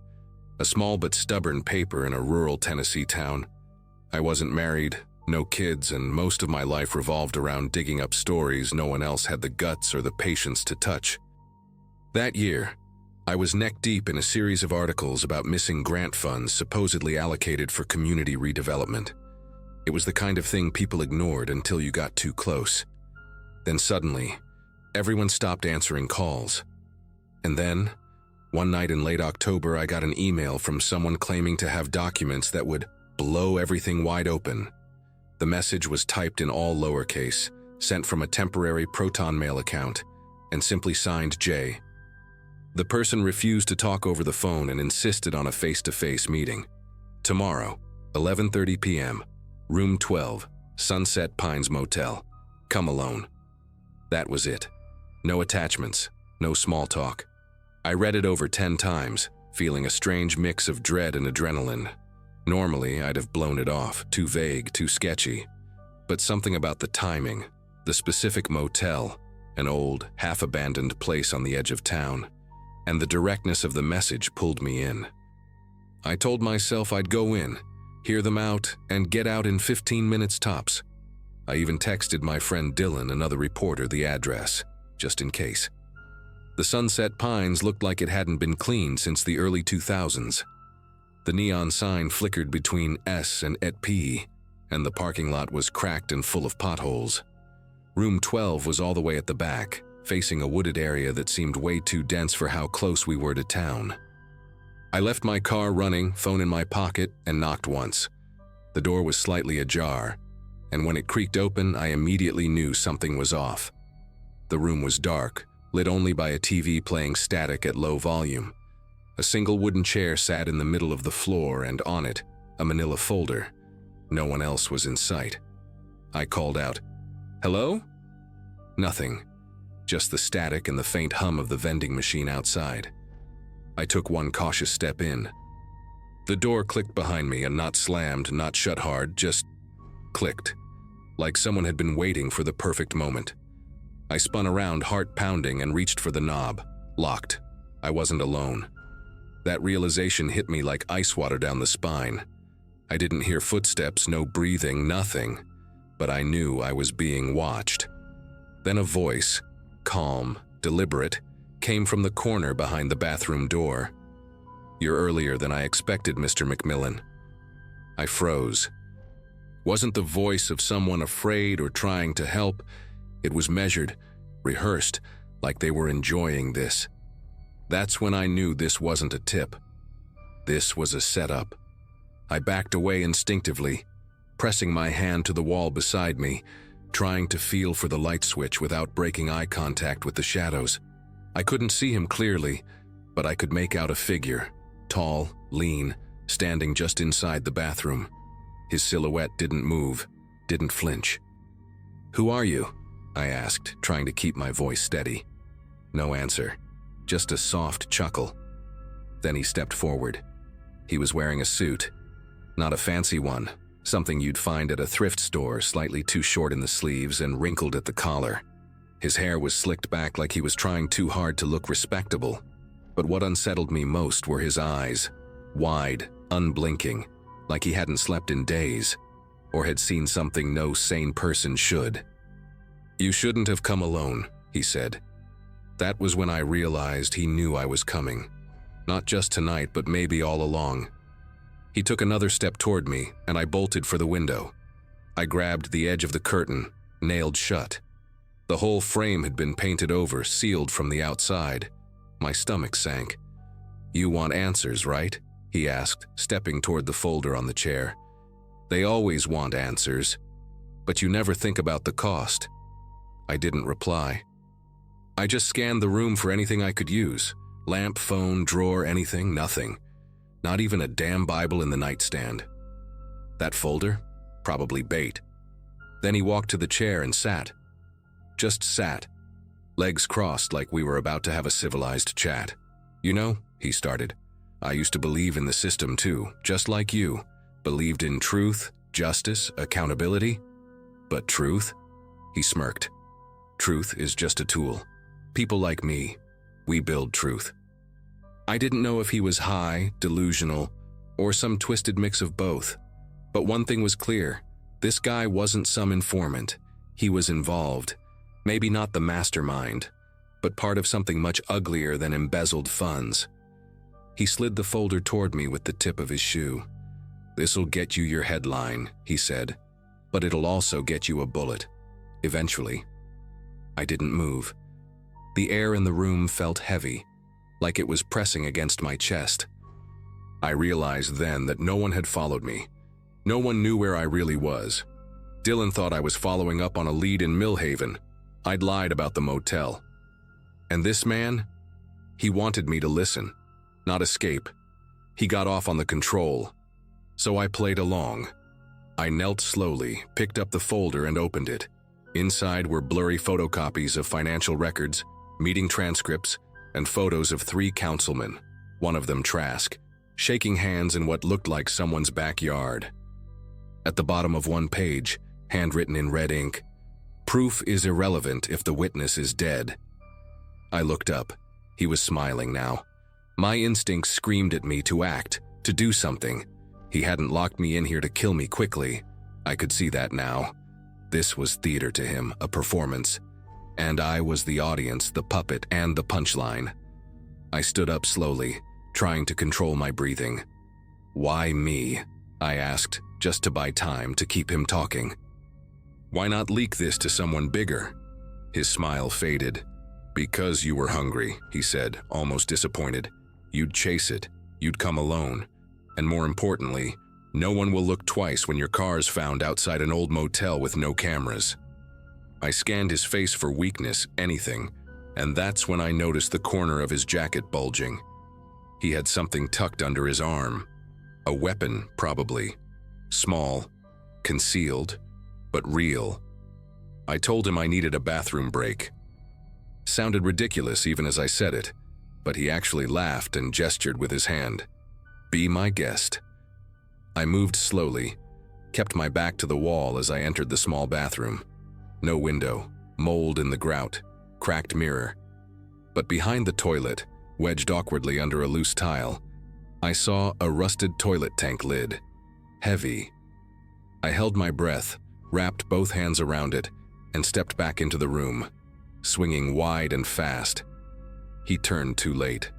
a small but stubborn paper in a rural Tennessee town. I wasn't married, no kids, and most of my life revolved around digging up stories no one else had the guts or the patience to touch. That year, I was neck-deep in a series of articles about missing grant funds supposedly allocated for community redevelopment. It was the kind of thing people ignored until you got too close. Then suddenly, everyone stopped answering calls. And then, one night in late October, I got an email from someone claiming to have documents that would blow everything wide open. The message was typed in all lowercase, sent from a temporary Proton Mail account, and simply signed J. The person refused to talk over the phone and insisted on a face-to-face meeting. Tomorrow, 11:30 p.m., room 12, Sunset Pines Motel. Come alone. That was it. No attachments, no small talk. I read it over 10 times, feeling a strange mix of dread and adrenaline. Normally, I'd have blown it off, too vague, too sketchy. But something about the timing, the specific motel, an old, half-abandoned place on the edge of town, and the directness of the message pulled me in. I told myself I'd go in, hear them out, and get out in 15 minutes tops. I even texted my friend Dylan, another reporter, the address, just in case. The Sunset Pines looked like it hadn't been cleaned since the early 2000s. The neon sign flickered between S and et P, and the parking lot was cracked and full of potholes. Room 12 was all the way at the back, facing a wooded area that seemed way too dense for how close we were to town. I left my car running, phone in my pocket, and knocked once. The door was slightly ajar, and when it creaked open, I immediately knew something was off. The room was dark, lit only by a TV playing static at low volume. A single wooden chair sat in the middle of the floor, and on it, a manila folder. No one else was in sight. I called out, "Hello?" Nothing. Just the static and the faint hum of the vending machine outside. I took one cautious step in. The door clicked behind me, and not slammed, not shut hard, just clicked, like someone had been waiting for the perfect moment. I spun around, heart pounding, and reached for the knob. Locked. I wasn't alone. That realization hit me like ice water down the spine. I didn't hear footsteps, no breathing, nothing, but I knew I was being watched. Then a voice, calm, deliberate, came from the corner behind the bathroom door. "You're earlier than I expected, Mr. McMillan." I froze. Wasn't the voice of someone afraid or trying to help. It was measured, rehearsed, like they were enjoying this. That's when I knew this wasn't a tip. This was a setup. I backed away instinctively, pressing my hand to the wall beside me, trying to feel for the light switch without breaking eye contact with the shadows. I couldn't see him clearly, but I could make out a figure, tall, lean, standing just inside the bathroom. His silhouette didn't move, didn't flinch. "Who are you?" I asked, trying to keep my voice steady. No answer, just a soft chuckle. Then he stepped forward. He was wearing a suit, not a fancy one, something you'd find at a thrift store, slightly too short in the sleeves and wrinkled at the collar. His hair was slicked back like he was trying too hard to look respectable. But what unsettled me most were his eyes, wide, unblinking, like he hadn't slept in days, or had seen something no sane person should. "You shouldn't have come alone," he said. That was when I realized he knew I was coming. Not just tonight, but maybe all along. He took another step toward me, and I bolted for the window. I grabbed the edge of the curtain, nailed shut. The whole frame had been painted over, sealed from the outside. My stomach sank. "You want answers, right?" he asked, stepping toward the folder on the chair. "They always want answers, but you never think about the cost." I didn't reply. I just scanned the room for anything I could use. Lamp, phone, drawer, anything, nothing. Not even a damn Bible in the nightstand. That folder? Probably bait. Then he walked to the chair and sat. Just sat. Legs crossed like we were about to have a civilized chat. "You know," he started, "I used to believe in the system too, just like you. Believed in truth, justice, accountability. But truth?" He smirked. "Truth is just a tool. People like me, we build truth." I didn't know if he was high, delusional, or some twisted mix of both. But one thing was clear. This guy wasn't some informant. He was involved. Maybe not the mastermind, but part of something much uglier than embezzled funds. He slid the folder toward me with the tip of his shoe. "This'll get you your headline," he said, "but it'll also get you a bullet. Eventually." I didn't move. The air in the room felt heavy, like it was pressing against my chest. I realized then that no one had followed me. No one knew where I really was. Dylan thought I was following up on a lead in Millhaven. I'd lied about the motel. And this man? He wanted me to listen, not escape. He got off on the control. So I played along. I knelt slowly, picked up the folder and opened it. Inside were blurry photocopies of financial records, meeting transcripts, and photos of 3 councilmen, one of them Trask, shaking hands in what looked like someone's backyard. At the bottom of one page, handwritten in red ink, "Proof is irrelevant if the witness is dead." I looked up. He was smiling now. My instincts screamed at me to act, to do something. He hadn't locked me in here to kill me quickly. I could see that now. This was theater to him, a performance. And I was the audience, the puppet, and the punchline. I stood up slowly, trying to control my breathing. "Why me?" I asked, just to buy time to keep him talking. "Why not leak this to someone bigger?" His smile faded. "Because you were hungry," he said, almost disappointed. "You'd chase it. You'd come alone. And more importantly, no one will look twice when your car's found outside an old motel with no cameras." I scanned his face for weakness, anything, and that's when I noticed the corner of his jacket bulging. He had something tucked under his arm. A weapon, probably. Small, concealed, but real. I told him I needed a bathroom break. Sounded ridiculous even as I said it, but he actually laughed and gestured with his hand. "Be my guest." I moved slowly, kept my back to the wall as I entered the small bathroom. No window, mold in the grout, cracked mirror. But behind the toilet, wedged awkwardly under a loose tile, I saw a rusted toilet tank lid. Heavy. I held my breath, wrapped both hands around it, and stepped back into the room. swinging wide and fast. He turned too late.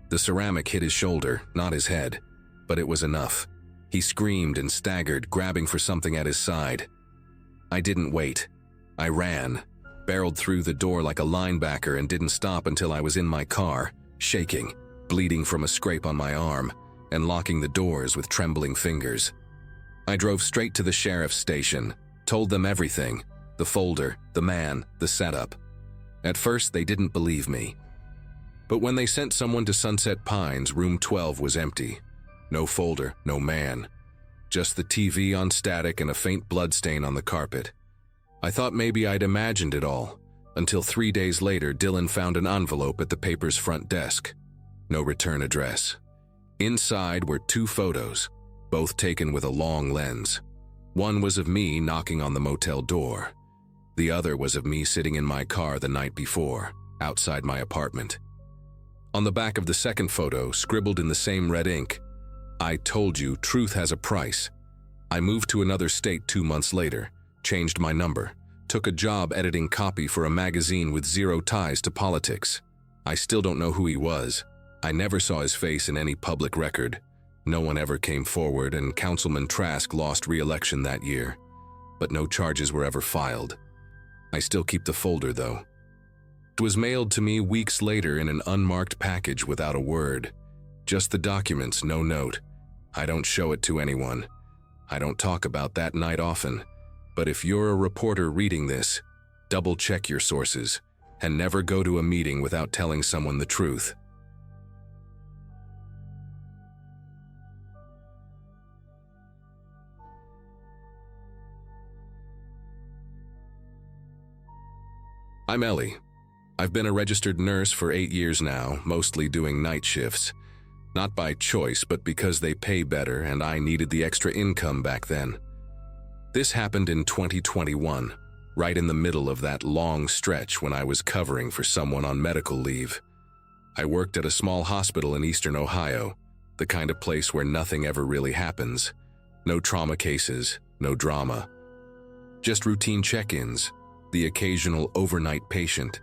The ceramic hit his shoulder, not his head, but it was enough. He screamed and staggered, grabbing for something at his side. I didn't wait. I ran, barreled through the door like a linebacker and didn't stop until I was in my car, shaking, bleeding from a scrape on my arm, and locking the doors with trembling fingers. I drove straight to the sheriff's station, told them everything, the folder, the man, the setup. At first, they didn't believe me. But when they sent someone to Sunset Pines, room 12 was empty. No folder, no man. Just the TV on static and a faint bloodstain on the carpet. I thought maybe I'd imagined it all, until 3 days later Dylan found an envelope at the paper's front desk. No return address. Inside were 2 photos, both taken with a long lens. One was of me knocking on the motel door. The other was of me sitting in my car the night before, outside my apartment. On the back of the second photo, scribbled in the same red ink, "I told you, truth has a price." I moved to another state 2 months later, changed my number, took a job editing copy for a magazine with zero ties to politics. I still don't know who he was. I never saw his face in any public record. No one ever came forward, and Councilman Trask lost re-election that year. But no charges were ever filed. I still keep the folder, though. It was mailed to me weeks later in an unmarked package without a word. Just the documents, no note. I don't show it to anyone. I don't talk about that night often. But if you're a reporter reading this, double-check your sources, and never go to a meeting without telling someone the truth. I'm Ellie. I've been a registered nurse for 8 years now, mostly doing night shifts. Not by choice, but because they pay better and I needed the extra income back then. This happened in 2021, right in the middle of that long stretch when I was covering for someone on medical leave. I worked at a small hospital in eastern Ohio, the kind of place where nothing ever really happens. No trauma cases, no drama. Just routine check-ins, the occasional overnight patient,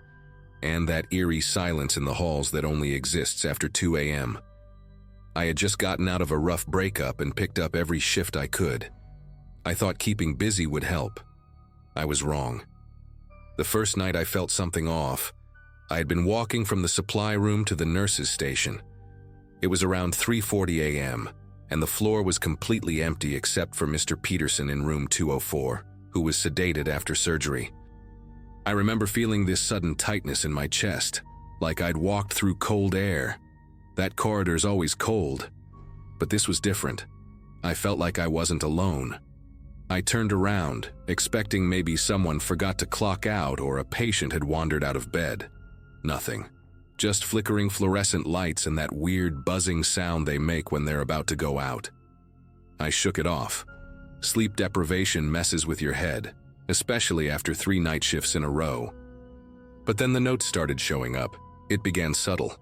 and that eerie silence in the halls that only exists after 2 a.m. I had just gotten out of a rough breakup and picked up every shift I could. I thought keeping busy would help. I was wrong. The first night I felt something off. I had been walking from the supply room to the nurse's station. It was around 3:40 a.m., and the floor was completely empty except for Mr. Peterson in room 204, who was sedated after surgery. I remember feeling this sudden tightness in my chest, like I'd walked through cold air. That corridor's always cold, but this was different. I felt like I wasn't alone. I turned around, expecting maybe someone forgot to clock out or a patient had wandered out of bed. Nothing. Just flickering fluorescent lights and that weird buzzing sound they make when they're about to go out. I shook it off. Sleep deprivation messes with your head, especially after 3 night shifts in a row. But then the notes started showing up. It began subtle.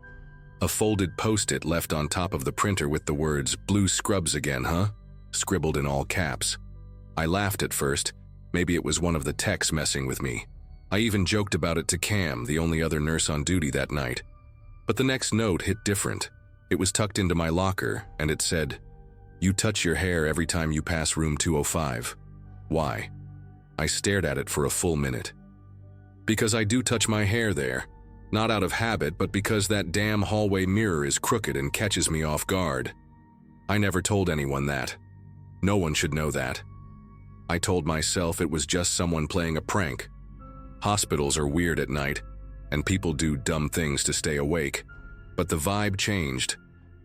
A folded post-it left on top of the printer with the words, "Blue scrubs again, huh?" scribbled in all caps. I laughed at first. Maybe it was one of the techs messing with me. I even joked about it to Cam, the only other nurse on duty that night. But the next note hit different. It was tucked into my locker, and it said, "You touch your hair every time you pass room 205. Why?" I stared at it for a full minute. Because I do touch my hair there. Not out of habit, but because that damn hallway mirror is crooked and catches me off guard. I never told anyone that. No one should know that. I told myself it was just someone playing a prank. Hospitals are weird at night, and people do dumb things to stay awake. But the vibe changed.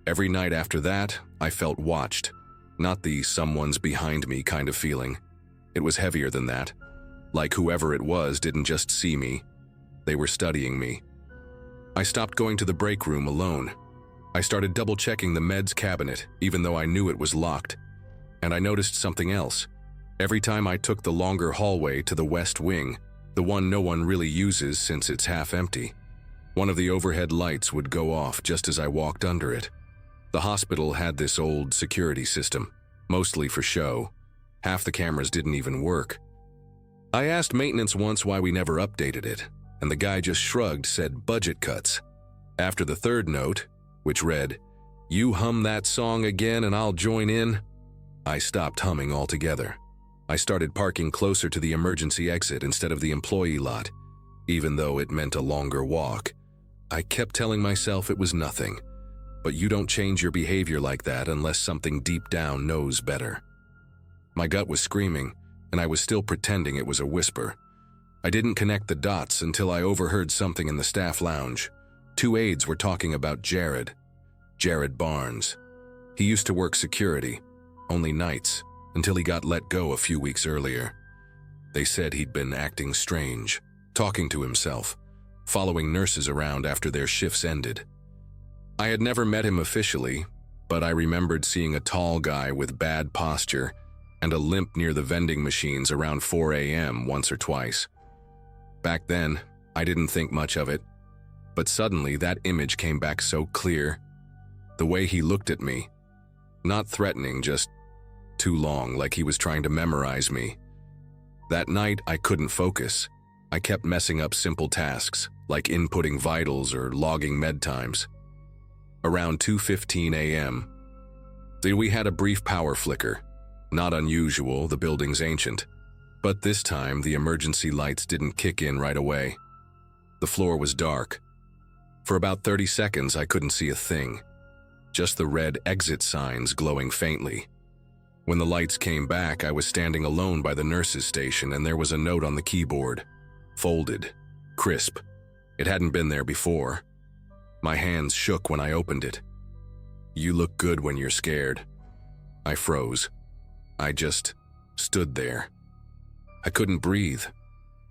Every night after that, I felt watched. Not the someone's behind me kind of feeling. It was heavier than that. Like whoever it was didn't just see me. They were studying me. I stopped going to the break room alone. I started double-checking the meds cabinet, even though I knew it was locked. And I noticed something else. Every time I took the longer hallway to the west wing, the one no one really uses since it's half empty, one of the overhead lights would go off just as I walked under it. The hospital had this old security system, mostly for show. Half the cameras didn't even work. I asked maintenance once why we never updated it. and the guy just shrugged, said budget cuts. After the third note, which read, "You hum that song again and I'll join in," I stopped humming altogether. I started parking closer to the emergency exit instead of the employee lot, even though it meant a longer walk. I kept telling myself it was nothing, but you don't change your behavior like that unless something deep down knows better. My gut was screaming, and I was still pretending it was a whisper. I didn't connect the dots until I overheard something in the staff lounge. Two aides were talking about Jared Barnes. He used to work security, only nights, until he got let go a few weeks earlier. They said he'd been acting strange, talking to himself, following nurses around after their shifts ended. I had never met him officially, but I remembered seeing a tall guy with bad posture and a limp near the vending machines around 4 a.m. once or twice. Back then, I didn't think much of it, but suddenly that image came back so clear. The way he looked at me, not threatening, just too long, like he was trying to memorize me. That night, I couldn't focus. I kept messing up simple tasks, like inputting vitals or logging med times. Around 2:15 a.m., we had a brief power flicker. Not unusual, the building's ancient. But this time, the emergency lights didn't kick in right away. The floor was dark. For about 30 seconds, I couldn't see a thing. Just the red exit signs glowing faintly. When the lights came back, I was standing alone by the nurse's station, and there was a note on the keyboard. Folded. Crisp. It hadn't been there before. My hands shook when I opened it. "You look good when you're scared." I froze. I just stood there. I couldn't breathe.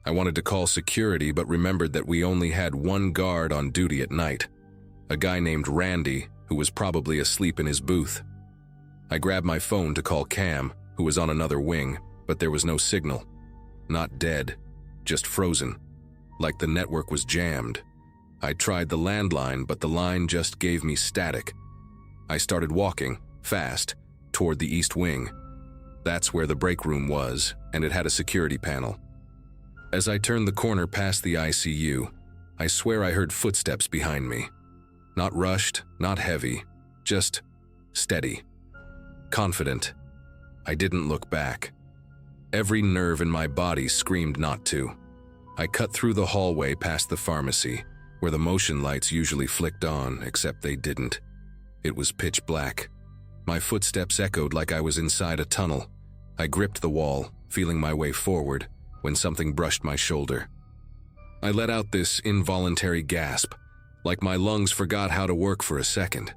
I wanted to call security, but remembered that we only had one guard on duty at night, a guy named Randy, who was probably asleep in his booth. I grabbed my phone to call Cam, who was on another wing, but there was no signal. Not dead, just frozen, like the network was jammed. I tried the landline, but the line just gave me static. I started walking, fast, toward the east wing. That's where the break room was, and it had a security panel. As I turned the corner past the ICU, I swear I heard footsteps behind me. Not rushed, not heavy, just steady. Confident. I didn't look back. Every nerve in my body screamed not to. I cut through the hallway past the pharmacy, where the motion lights usually flicked on, except they didn't. It was pitch black. My footsteps echoed like I was inside a tunnel. I gripped the wall, feeling my way forward, when something brushed my shoulder. I let out this involuntary gasp, like my lungs forgot how to work for a second.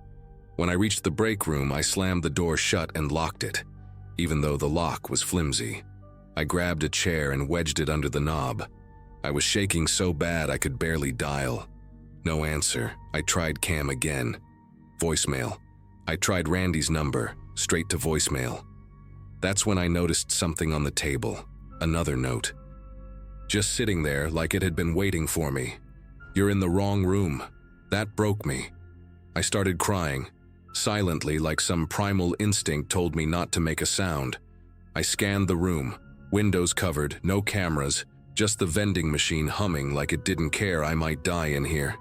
When I reached the break room, I slammed the door shut and locked it, even though the lock was flimsy. I grabbed a chair and wedged it under the knob. I was shaking so bad I could barely dial. No answer. I tried Cam again. Voicemail. I tried Randy's number, straight to voicemail. That's when I noticed something on the table, another note. Just sitting there like it had been waiting for me. "You're in the wrong room." That broke me. I started crying, silently, like some primal instinct told me not to make a sound. I scanned the room, windows covered, no cameras, just the vending machine humming like it didn't care I might die in here.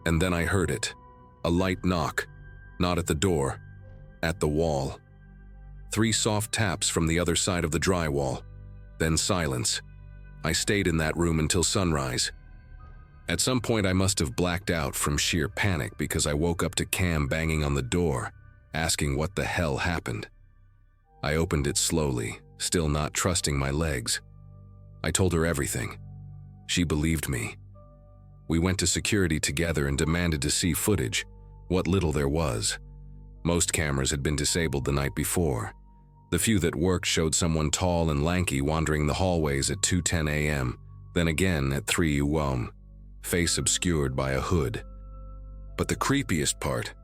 And then I heard it. A light knock, not at the door, at the wall. 3 soft taps from the other side of the drywall, then silence. I stayed in that room until sunrise. At some point I must have blacked out from sheer panic because I woke up to Cam banging on the door, asking what the hell happened. I opened it slowly, still not trusting my legs. I told her everything. She believed me. We went to security together and demanded to see footage, what little there was. Most cameras had been disabled the night before. The few that worked showed someone tall and lanky wandering the hallways at 2:10 a.m., then again at 3 UM, face obscured by a hood. But the creepiest part,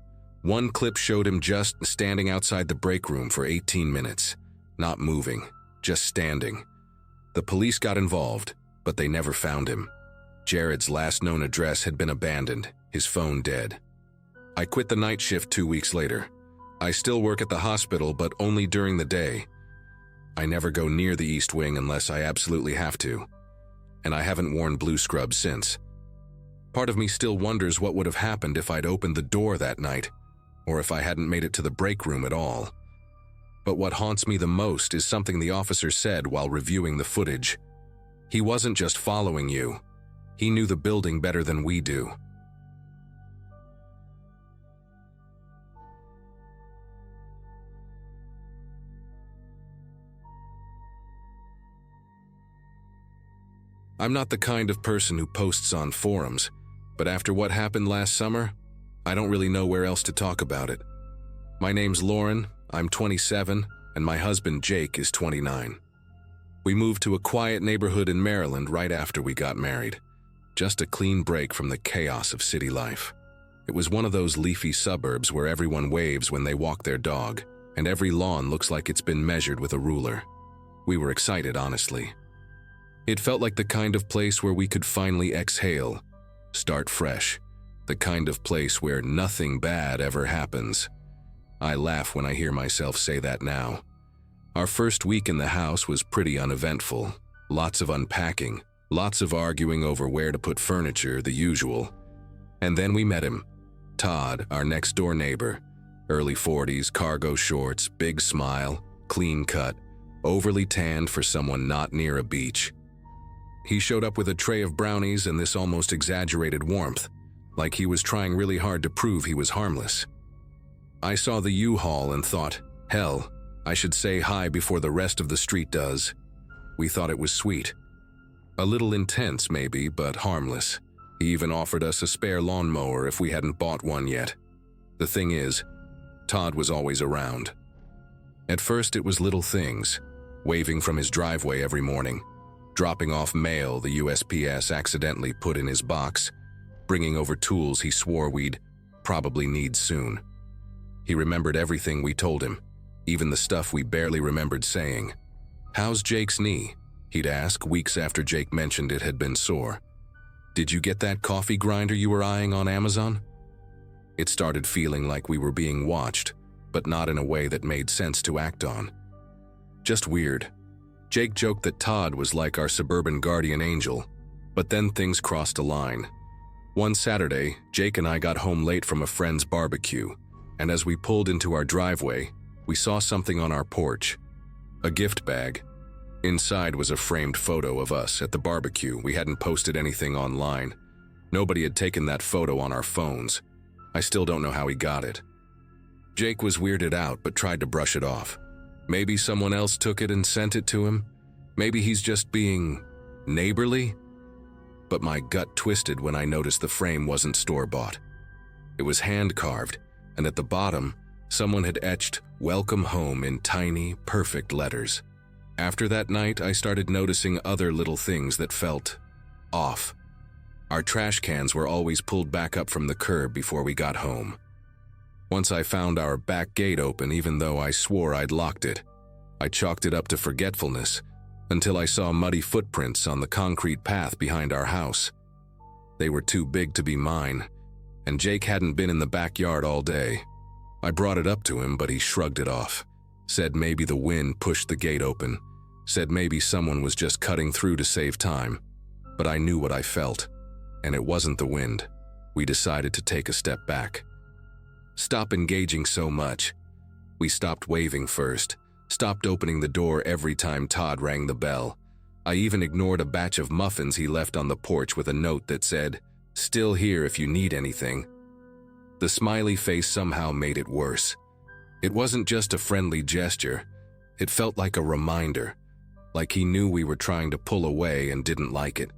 one clip showed him just standing outside the break room for 18 minutes, not moving, just standing. The police got involved, but they never found him. Jared's last known address had been abandoned, his phone dead. I quit the night shift 2 weeks later. I still work at the hospital, but only during the day. I never go near the East Wing unless I absolutely have to. and I haven't worn blue scrubs since. Part of me still wonders what would have happened if I'd opened the door that night, or if I hadn't made it to the break room at all. But what haunts me the most is something the officer said while reviewing the footage. He wasn't just following you. He knew the building better than we do. I'm not the kind of person who posts on forums, but after what happened last summer, I don't really know where else to talk about it. My name's Lauren, I'm 27, and my husband Jake is 29. We moved to a quiet neighborhood in Maryland right after we got married. Just a clean break from the chaos of city life. It was one of those leafy suburbs where everyone waves when they walk their dog, and every lawn looks like it's been measured with a ruler. We were excited, honestly. It felt like the kind of place where we could finally exhale, start fresh, the kind of place where nothing bad ever happens. I laugh when I hear myself say that now. Our first week in the house was pretty uneventful. Lots of unpacking, lots of arguing over where to put furniture, the usual. And then we met him, Todd, our next-door neighbor. Early 40s, cargo shorts, big smile, clean cut, overly tanned for someone not near a beach. He showed up with a tray of brownies and this almost exaggerated warmth, like he was trying really hard to prove he was harmless. I saw the U-Haul and thought, hell, I should say hi before the rest of the street does. We thought it was sweet. A little intense maybe, but harmless. He even offered us a spare lawnmower if we hadn't bought one yet. The thing is, Todd was always around. At first it was little things, waving from his driveway every morning, dropping off mail the USPS accidentally put in his box, bringing over tools he swore we'd probably need soon. He remembered everything we told him, even the stuff we barely remembered saying. "How's Jake's knee?" he'd ask weeks after Jake mentioned it had been sore. "Did you get that coffee grinder you were eyeing on Amazon?" It started feeling like we were being watched, but not in a way that made sense to act on. Just weird. Jake joked that Todd was like our suburban guardian angel, but then things crossed a line. One Saturday, Jake and I got home late from a friend's barbecue, and as we pulled into our driveway, we saw something on our porch. A gift bag. Inside was a framed photo of us at the barbecue. We hadn't posted anything online. Nobody had taken that photo on our phones. I still don't know how he got it. Jake was weirded out but tried to brush it off. Maybe someone else took it and sent it to him. Maybe he's just being neighborly. But my gut twisted when I noticed the frame wasn't store-bought. It was hand-carved, and at the bottom, someone had etched "Welcome Home" in tiny, perfect letters. After that night, I started noticing other little things that felt off. Our trash cans were always pulled back up from the curb before we got home. Once I found our back gate open even though I swore I'd locked it. I chalked it up to forgetfulness until I saw muddy footprints on the concrete path behind our house. They were too big to be mine, and Jake hadn't been in the backyard all day. I brought it up to him, but he shrugged it off, said maybe the wind pushed the gate open, said maybe someone was just cutting through to save time. But I knew what I felt, and it wasn't the wind. We decided to take a step back. Stop engaging so much. We stopped waving first, stopped opening the door every time Todd rang the bell. I even ignored a batch of muffins he left on the porch with a note that said, "Still here if you need anything." The smiley face somehow made it worse. It wasn't just a friendly gesture. It felt like a reminder, like he knew we were trying to pull away and didn't like it.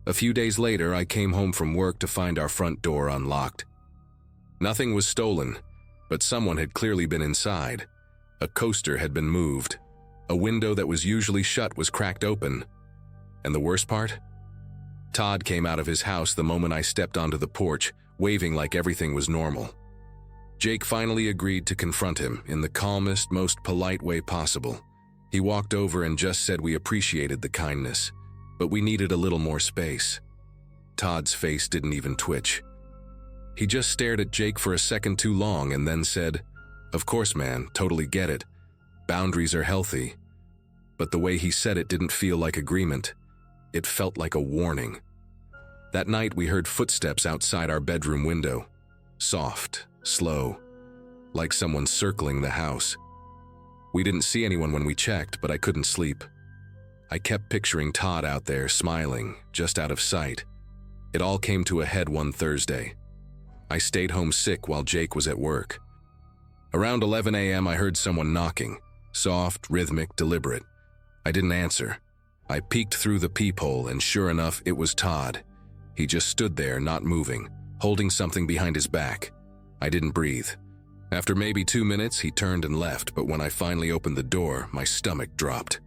A few days later, I came home from work to find our front door unlocked. Nothing was stolen, but someone had clearly been inside. A coaster had been moved. A window that was usually shut was cracked open. And the worst part? Todd came out of his house the moment I stepped onto the porch, waving like everything was normal. Jake finally agreed to confront him in the calmest, most polite way possible. He walked over and just said we appreciated the kindness, but we needed a little more space. Todd's face didn't even twitch. He just stared at Jake for a second too long and then said, "Of course, man, totally get it. Boundaries are healthy." But the way he said it didn't feel like agreement. It felt like a warning. That night, we heard footsteps outside our bedroom window. Soft, slow, like someone circling the house. We didn't see anyone when we checked, but I couldn't sleep. I kept picturing Todd out there, smiling, just out of sight. It all came to a head one Thursday. I stayed home sick while Jake was at work. Around 11 a.m., I heard someone knocking. Soft, rhythmic, deliberate. I didn't answer. I peeked through the peephole, and sure enough, it was Todd. He just stood there, not moving, holding something behind his back. I didn't breathe. After maybe 2 minutes, he turned and left, but when I finally opened the door, my stomach dropped.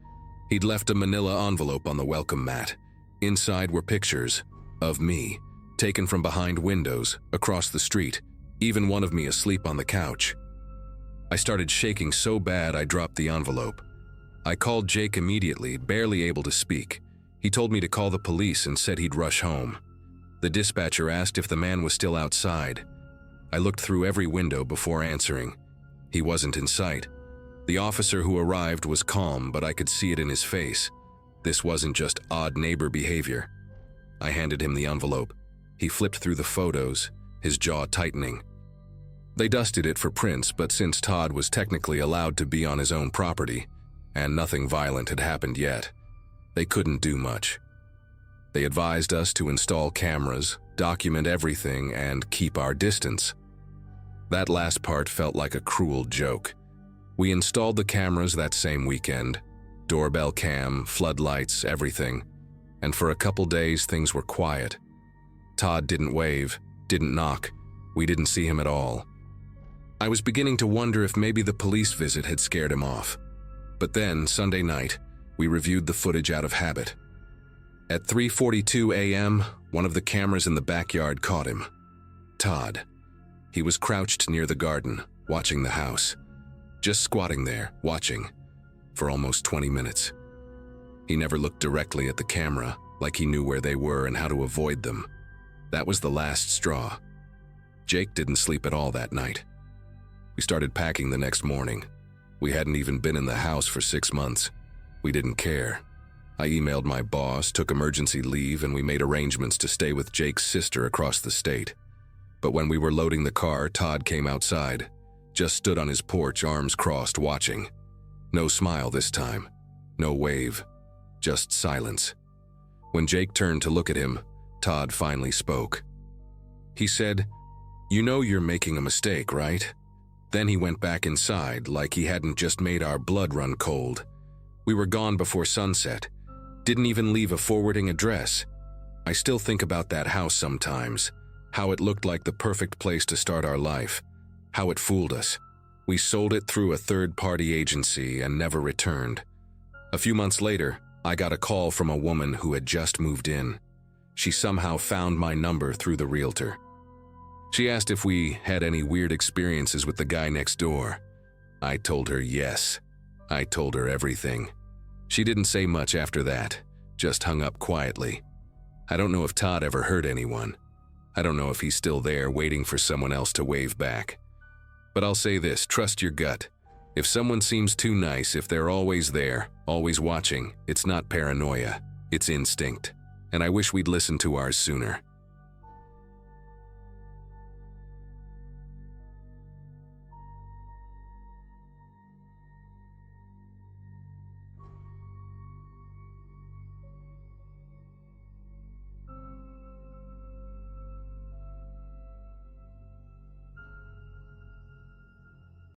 He'd left a manila envelope on the welcome mat. Inside were pictures of me, taken from behind windows, across the street, even one of me asleep on the couch. I started shaking so bad I dropped the envelope. I called Jake immediately, barely able to speak. He told me to call the police and said he'd rush home. The dispatcher asked if the man was still outside. I looked through every window before answering. He wasn't in sight. The officer who arrived was calm, but I could see it in his face. This wasn't just odd neighbor behavior. I handed him the envelope. He flipped through the photos, his jaw tightening. They dusted it for prints, but since Todd was technically allowed to be on his own property, and nothing violent had happened yet, they couldn't do much. They advised us to install cameras, document everything, and keep our distance. That last part felt like a cruel joke. We installed the cameras that same weekend, doorbell cam, floodlights, everything, and for a couple days things were quiet. Todd didn't wave, didn't knock, we didn't see him at all. I was beginning to wonder if maybe the police visit had scared him off. But then, Sunday night, we reviewed the footage out of habit. At 3:42 a.m., one of the cameras in the backyard caught him. Todd. He was crouched near the garden, watching the house. Just squatting there, watching, for almost 20 minutes. He never looked directly at the camera, like he knew where they were and how to avoid them. That was the last straw. Jake didn't sleep at all that night. We started packing the next morning. We hadn't even been in the house for 6 months. We didn't care. I emailed my boss, took emergency leave, and we made arrangements to stay with Jake's sister across the state. But when we were loading the car, Todd came outside. Just stood on his porch, arms crossed, watching. No smile this time. No wave. Just silence. When Jake turned to look at him, Todd finally spoke. He said, "You know you're making a mistake, right?" Then he went back inside like he hadn't just made our blood run cold. We were gone before sunset. Didn't even leave a forwarding address. I still think about that house sometimes. How it looked like the perfect place to start our life. How it fooled us. We sold it through a third-party agency and never returned. A few months later, I got a call from a woman who had just moved in. She somehow found my number through the realtor. She asked if we had any weird experiences with the guy next door. I told her yes. I told her everything. She didn't say much after that, just hung up quietly. I don't know if Todd ever hurt anyone. I don't know if he's still there waiting for someone else to wave back. But I'll say this, trust your gut. If someone seems too nice, if they're always there, always watching, it's not paranoia, it's instinct. And I wish we'd listened to ours sooner.